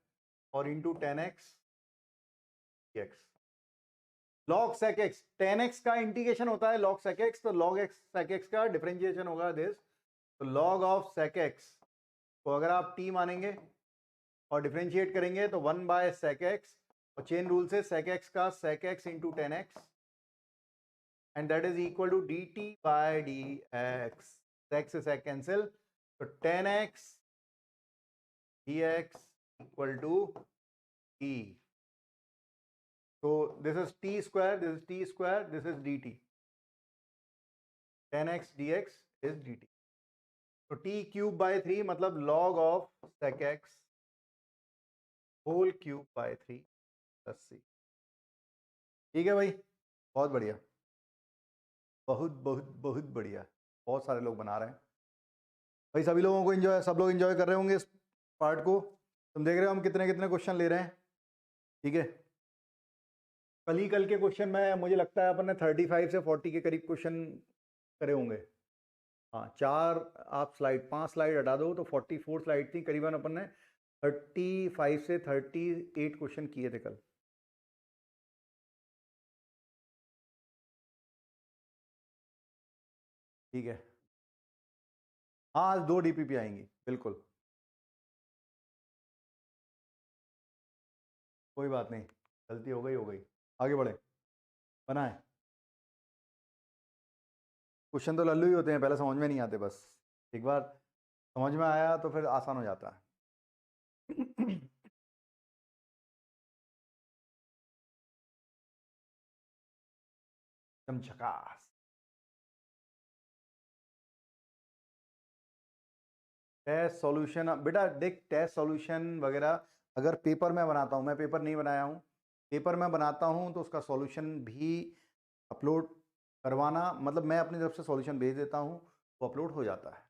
और into 10x dx। log sec x 10x का इंटीग्रेशन होता है log sec x, तो log x sec x का डिफरेंशिएशन होगा दिस। तो log ऑफ sec x को अगर आप t मानेंगे और डिफरेंशिएट करेंगे तो 1 बाय sec x, और चेन रूल से sec x का sec x into 10x and that is equal to dt by dx। sec से sec कैंसिल, तो 10x dx equal to t। So this is t square, this is t square, this is dt. 10x dx is dt. So t cube by 3 मतलब log of sec x whole cube by 3 plus c। ठीक है भाई, बहुत बढ़िया, बहुत बहुत बहुत बढ़िया। बहुत सारे लोग बना रहे हैं भाई, सभी लोगों को एंजॉय, सब लोग एंजॉय कर रहे होंगे इस पार्ट को। तुम देख रहे हो हम कितने कितने क्वेश्चन ले रहे हैं। ठीक है, कल के क्वेश्चन में मुझे लगता है अपन ने 35 से 40 के करीब क्वेश्चन करे होंगे। हाँ, 5 स्लाइड हटा दो तो 44 स्लाइड थी करीबन। अपन ने 35 से 38 क्वेश्चन किए थे कल। ठीक है, हाँ आज 2 DPP आएंगी बिल्कुल, कोई बात नहीं, गलती हो गई, आगे बढ़े, बनाए। क्वेश्चन तो लल्लू ही होते हैं, पहले समझ में नहीं आते, बस एक बार समझ में आया तो फिर आसान हो जाता है। झकास। टेस्ट सॉल्यूशन बेटा देख, टेस्ट सॉल्यूशन वगैरह अगर पेपर में बनाता हूँ, मैं पेपर नहीं बनाया हूँ, पेपर में बनाता हूँ तो उसका सॉल्यूशन भी अपलोड करवाना, मतलब मैं अपनी तरफ से सॉल्यूशन भेज देता हूँ, वो अपलोड हो जाता है।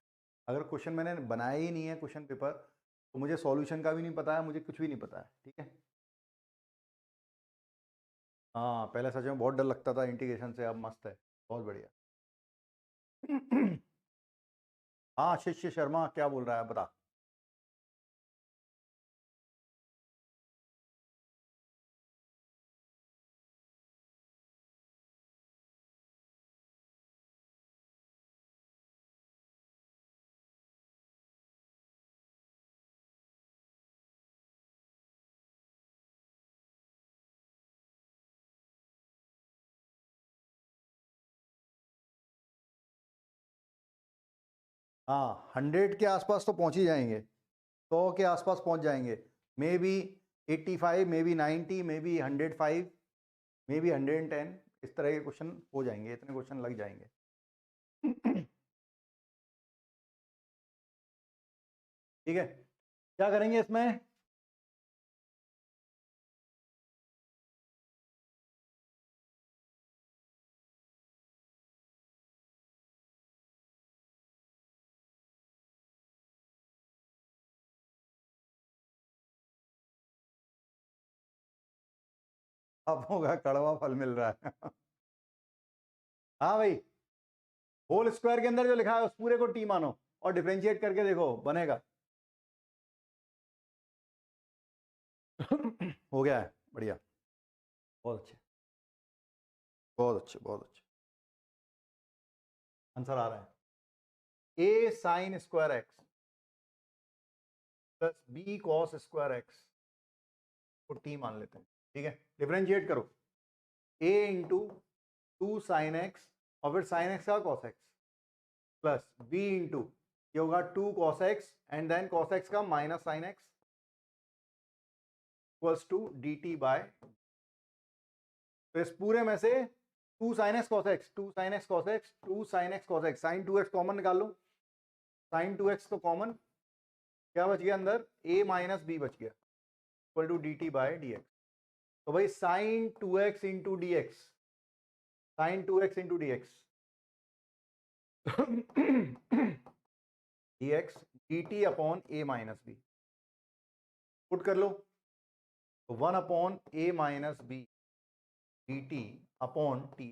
अगर क्वेश्चन मैंने बनाया ही नहीं है क्वेश्चन पेपर, तो मुझे सॉल्यूशन का भी नहीं पता है, मुझे कुछ भी नहीं पता है। ठीक है, हाँ पहले सच में बहुत डर लगता था इंटीग्रेशन से, अब मस्त है, बहुत बढ़िया। हाँ शिष्य शर्मा क्या बोल रहा है बता। हाँ 100 के आसपास तो पहुंच ही जाएंगे, 100 के आसपास पहुंच जाएंगे, may be 85, may be 90, may be 105, may be 110, इस तरह के क्वेश्चन हो जाएंगे, इतने क्वेश्चन लग जाएंगे। ठीक है, क्या करेंगे इसमें। अब होगा कड़वा फल मिल रहा है। हाँ भाई, होल स्क्वायर के अंदर जो लिखा है उस पूरे को टी मानो और डिफरेंशिएट करके देखो, बनेगा। हो गया है, बढ़िया, बहुत अच्छे, बहुत अच्छे, बहुत अच्छे। आंसर आ रहा है, a sine square x plus b cos square x को टी मान लेते हैं। ठीक है, डिफरेंशिएट करो, ए इंटू 2 साइन एक्स और फिर साइन एक्स का cos x plus b into ये होगा 2 cos x and then cos x का minus sine x equals to d t by. तो इस पूरे में से 2 sine x cos x, 2 sine x cos x, 2 sine x cos x, sine 2x common निकाल लो, साइन 2x तो common, क्या बच गया अंदर, a माइनस बी बच गया equal to d t by d x. तो भाई sine 2x into d x, sine 2x into d x d x d t upon a minus b, put कर लो, तो 1 upon a minus b d t upon t.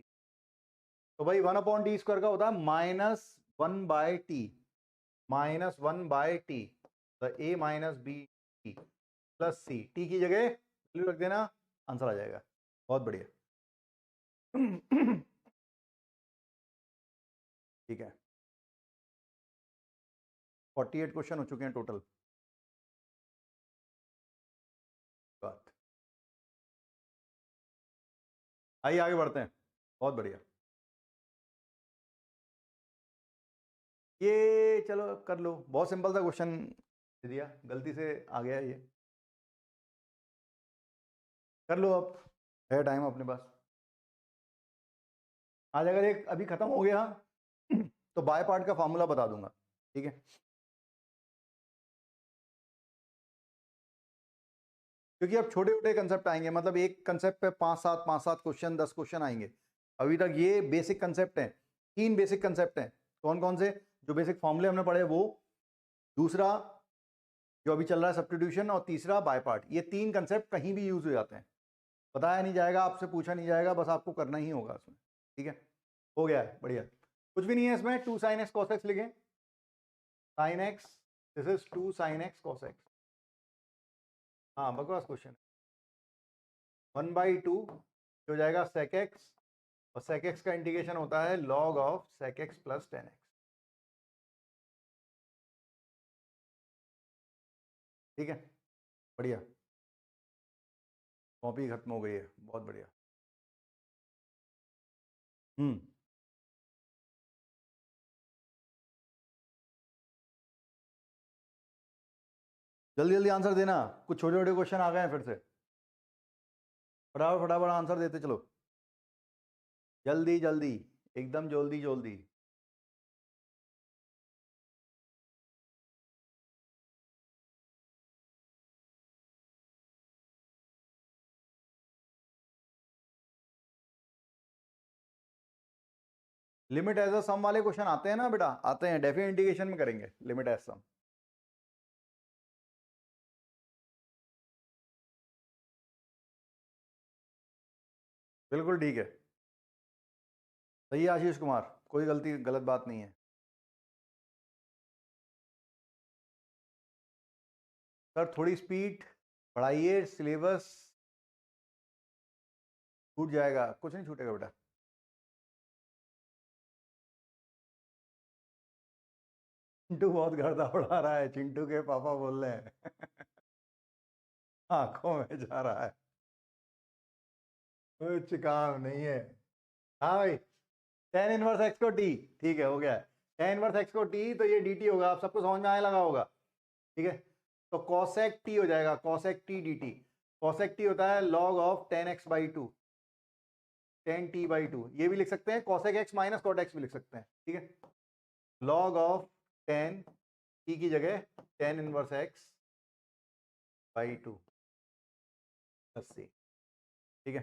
तो भाई 1 upon T square का होता है -1 by t, -1/t, the a minus b t plus c, टी की जगह वैल्यू रख देना, आंसर आ जाएगा। बहुत बढ़िया। ठीक है, 48 क्वेश्चन हो चुके हैं टोटल। बात आइए आगे बढ़ते हैं। बहुत बढ़िया, ये चलो कर लो, बहुत सिंपल सा क्वेश्चन दे दिया, गलती से आ गया ये, कर लो, अब है टाइम अपने पास। आज अगर एक अभी खत्म हो गया तो बाय पार्ट का फॉर्मूला बता दूंगा, ठीक है, क्योंकि अब छोटे छोटे कंसेप्ट आएंगे, मतलब एक कंसेप्ट पे 5-7 क्वेश्चन 10 क्वेश्चन आएंगे। अभी तक ये बेसिक कंसेप्ट हैं, 3 बेसिक कंसेप्ट हैं। कौन कौन से? जो बेसिक फॉर्मूले हमने पढ़े वो, दूसरा जो अभी चल रहा है सब्स्टिट्यूशन, और तीसरा बाय पार्ट। ये 3 कंसेप्ट कहीं भी यूज हो जाते हैं, बताया नहीं जाएगा, आपसे पूछा नहीं जाएगा, बस आपको करना ही होगा उसमें, ठीक है। हो गया है, बढ़िया। कुछ भी नहीं है इसमें, 2 sin x cos x लिखें, sin x, this is 2 sin x cos x। हाँ, बकवास क्वेश्चन। 1/2 हो जाएगा sec x, और sec x का इंटीग्रेशन होता है log of sec x plus 10x। ठीक है, बढ़िया, कॉपी खत्म हो गई है, बहुत बढ़िया। हम्म, जल्दी जल्दी आंसर देना, कुछ छोटे छोटे क्वेश्चन आ गए हैं फिर से, फटाफट फटाफट आंसर देते चलो, जल्दी जल्दी, एकदम जल्दी जल्दी। लिमिट एज अ सम वाले क्वेश्चन आते हैं ना बेटा, आते हैं, डेफिनेट इंटीग्रेशन में करेंगे लिमिट एज सम। बिल्कुल ठीक है, सही है आशीष कुमार, कोई गलती गलत बात नहीं है। सर थोड़ी स्पीड बढ़ाइए, सिलेबस छूट जाएगा, कुछ नहीं छूटेगा बेटा। चिंटू बहुत गर्दा उड़ा रहा है, चिंटू के पापा बोल रहे हैं आंखों में जा रहा है, कुछ काम नहीं है। हाँ भाई, tan इनवर्स एक्स को टी, ठीक है, हो गया है, tan इनवर्स एक्स को टी, तो ये डी टी होगा, आप सबको समझ में आने लगा होगा, ठीक है। तो cosec t हो जाएगा, cosec t dt, cosec t होता है log of tan x by 2, tan t by 2, ये भी लिख सकते हैं, cosec x minus cot x भी लिख सकते हैं, ठीक है। log ऑफ tan t की जगह tan inverse x by 2 plus c, ठीक है।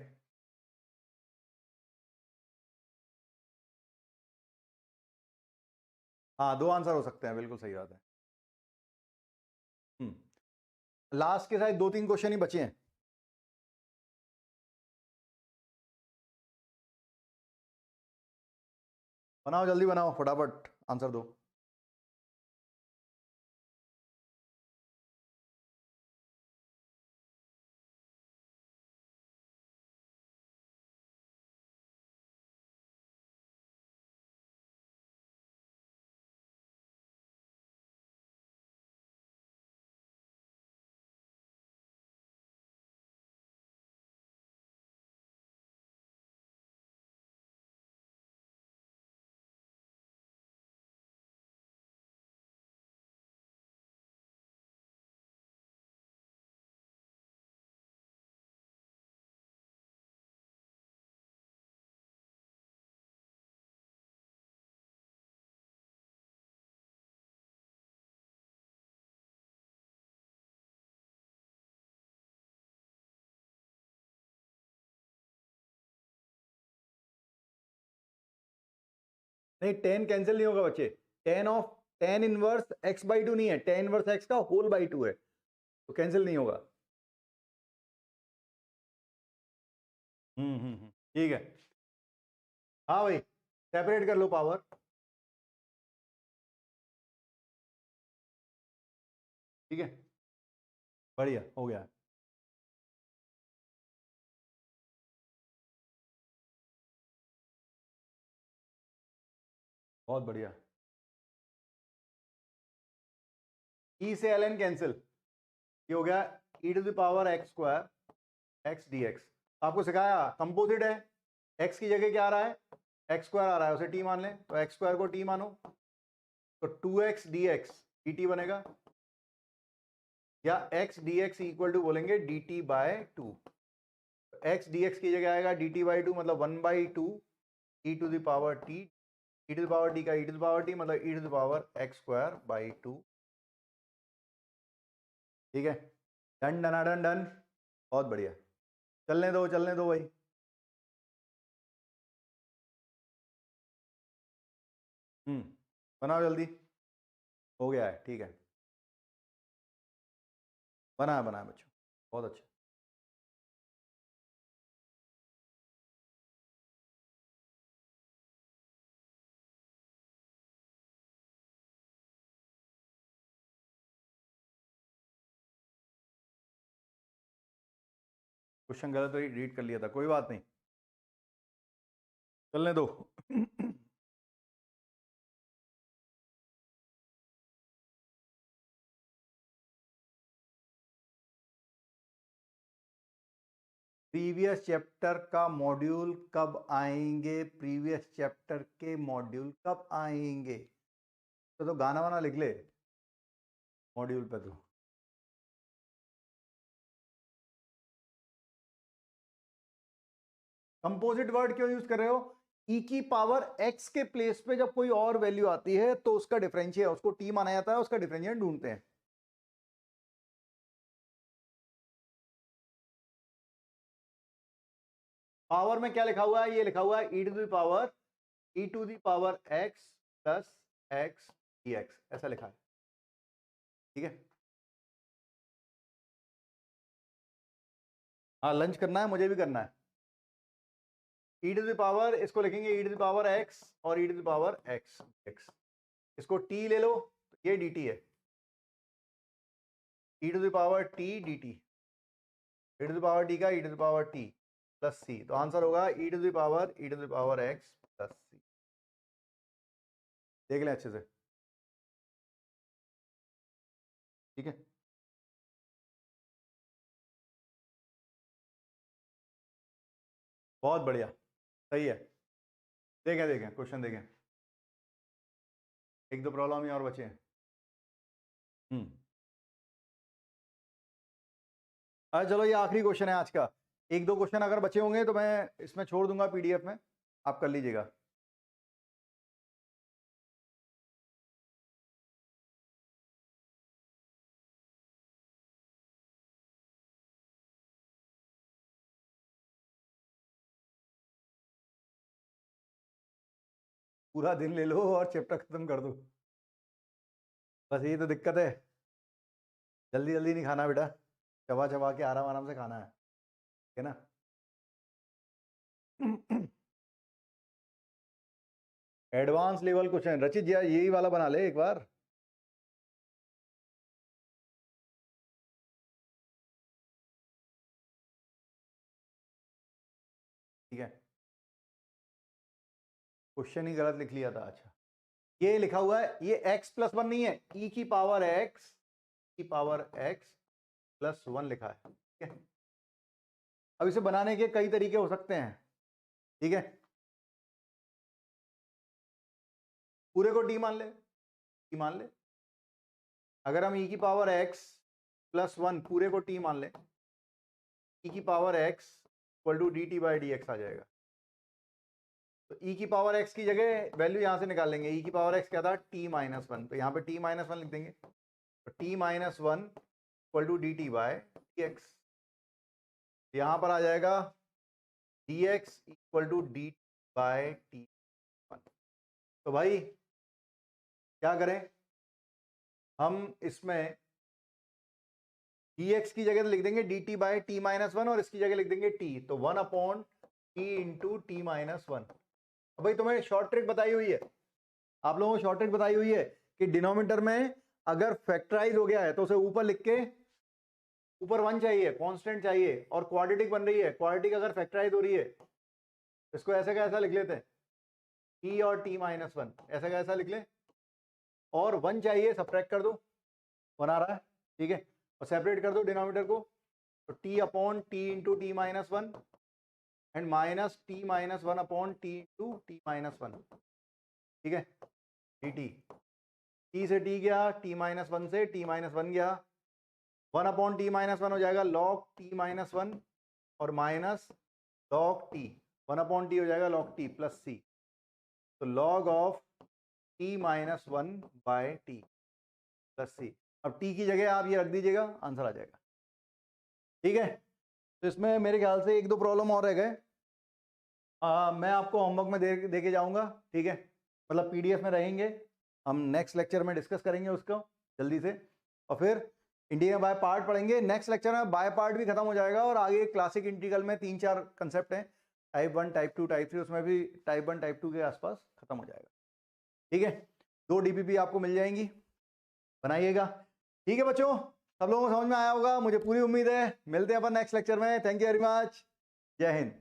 हाँ, 2 आंसर हो सकते हैं, बिल्कुल सही बात है। लास्ट के साथ 2-3 क्वेश्चन ही बचे हैं। बनाओ, जल्दी बनाओ, फटाफट आंसर दो। नहीं, 10 कैंसिल नहीं होगा बच्चे, tan इनवर्स x बाई 2 नहीं है, tan इनवर्स x का होल बाई 2 है, तो कैंसिल नहीं होगा। ठीक है, हाँ भाई, सेपरेट कर लो पावर। ठीक है, बढ़िया हो गया। बहुत बढ़िया। ई से ln कैंसिल, ये हो गया e to the power x square x dx। आपको सिखाया कंपोजिट है, x की जगह क्या आ रहा है, x स्क्वायर आ रहा है, उसे t मान लें, तो x स्क्वायर को t मानो, तो 2x dx dt बनेगा, या x dx इक्वल टू बोलेंगे dt बाय 2। x dx की जगह आएगा dt बाई 2, मतलब 1/2 e to the power t, e to the power t का e to the power t मतलब e to the power x square by 2। ठीक है, done done done done, बहुत बढ़िया। चलने दो भाई। बनाओ जल्दी, हो गया है, ठीक है, बनाया बनाया बच्चों, बहुत अच्छा। क्वेश्चन गलत रीड कर लिया था, कोई बात नहीं, चलने दो। प्रीवियस चैप्टर का मॉड्यूल कब आएंगे, प्रीवियस चैप्टर के मॉड्यूल कब आएंगे? तो गाना वाना लिख ले मॉड्यूल पे। तो कंपोजिट वर्ड क्यों यूज कर रहे हो? e की पावर x के प्लेस पे जब कोई और वैल्यू आती है तो उसका डिफरेंशिएट, उसको t माना जाता है, उसका डिफरेंशिएट ढूंढते हैं। पावर में क्या लिखा हुआ है, ये लिखा हुआ है e to the power x plus x dx, ऐसा लिखा है। ठीक है, हाँ लंच करना है, मुझे भी करना है। e टू द पावर, इसको लिखेंगे e to the power x और e to the power x x, इसको t ले लो तो ये dt है, e to the power t dt, e to the power t का e to the power t plus c, तो answer होगा e to the power x plus c। देख लें अच्छे से, ठीक है, बहुत बढ़िया, सही है। देखें देखें क्वेश्चन देखें, एक दो प्रॉब्लम ही और बचे हैं। अच्छा चलो, ये आखिरी क्वेश्चन है आज का। एक दो क्वेश्चन अगर बचे होंगे तो मैं इसमें छोड़ दूंगा पीडीएफ में, आप कर लीजिएगा। पूरा दिन ले लो और चैप्टर खत्म कर दो, बस यही तो दिक्कत है। जल्दी जल्दी नहीं खाना बेटा, चबा चबा के आराम आराम से खाना है ना। एडवांस लेवल क्वेश्चन रचित जी यही वाला बना ले एक बार। ठीक है, क्वेश्चन ही गलत लिख लिया था। अच्छा, ये लिखा हुआ है, ये x प्लस 1 नहीं है, e की पावर x प्लस 1 लिखा है। ठीक है, अब इसे बनाने के कई तरीके हो सकते हैं। ठीक है, पूरे को t मान ले, t मान ले, अगर हम e की पावर x प्लस 1 पूरे को t मान ले, e की power x equal to dt by D X आ जाएगा। तो e की पावर x की जगह वैल्यू यहां से निकाल लेंगे, e की पावर x क्या था, t माइनस 1, तो यहाँ पे t माइनस 1 लिख देंगे, तो t minus 1 equal to dt by d x. यहाँ पर आ जाएगा dx equal to dt by t। तो भाई क्या करें हम, इसमें dx की जगह तो लिख देंगे dt बाय t माइनस 1 और इसकी जगह लिख देंगे t, तो 1 upon t into T minus 1। भाई तुम्हें शॉर्ट ट्रिक बताई हुई है, आप लोगों को शॉर्ट ट्रिक बताई हुई है कि डिनोमिनेटर में अगर फैक्टराइज हो गया है तो उसे ऊपर लिख के, ऊपर 1 चाहिए, कांस्टेंट चाहिए, और क्वाड्रेटिक बन रही है, क्वाड्रेटिक अगर फैक्टराइज हो रही है, इसको ऐसे कैसा लिख लेते हैं, t और t माइनस 1, ऐसा कैसा लिख ले, और 1 चाहिए, सब्ट्रैक्ट कर दो, 1 आ रहा है, ठीक है, और सेपरेट कर दो डिनोमिनेटर को, तो t upon t into T minus 1 and minus t minus 1 upon t into T minus 1, ठीक है, dt, t से t गया, t माइनस 1 से t माइनस 1 गया, 1 अपॉन टी माइनस 1 हो जाएगा log t माइनस 1 और minus log t, 1 upon T हो जाएगा log t प्लस c, तो log of t minus 1 by T plus C. अब t की जगह आप ये रख दीजिएगा, आंसर आ जाएगा, ठीक है। तो इसमें मेरे ख्याल से 1-2 प्रॉब्लम और रह गए, मैं आपको होमवर्क में दे के जाऊंगा, ठीक है, मतलब पीडीएफ में रहेंगे, हम नेक्स्ट लेक्चर में डिस्कस करेंगे उसको जल्दी से, और फिर इंटीग्रल बाय पार्ट पढ़ेंगे। नेक्स्ट लेक्चर में बाय पार्ट भी खत्म हो जाएगा, और आगे क्लासिक इंटीग्रल में 3-4 कंसेप्ट हैं, टाइप 1, टाइप 2, टाइप 3, उसमें भी टाइप 1, टाइप 2 के आसपास खत्म हो जाएगा, ठीक है। 2 डीपीपी आपको मिल जाएंगी, बनाइएगा, ठीक है बच्चों, सब लोगों को समझ में आया होगा, मुझे पूरी उम्मीद है। मिलते हैं अपन नेक्स्ट लेक्चर में, थैंक यू वेरी मच, जय हिंद।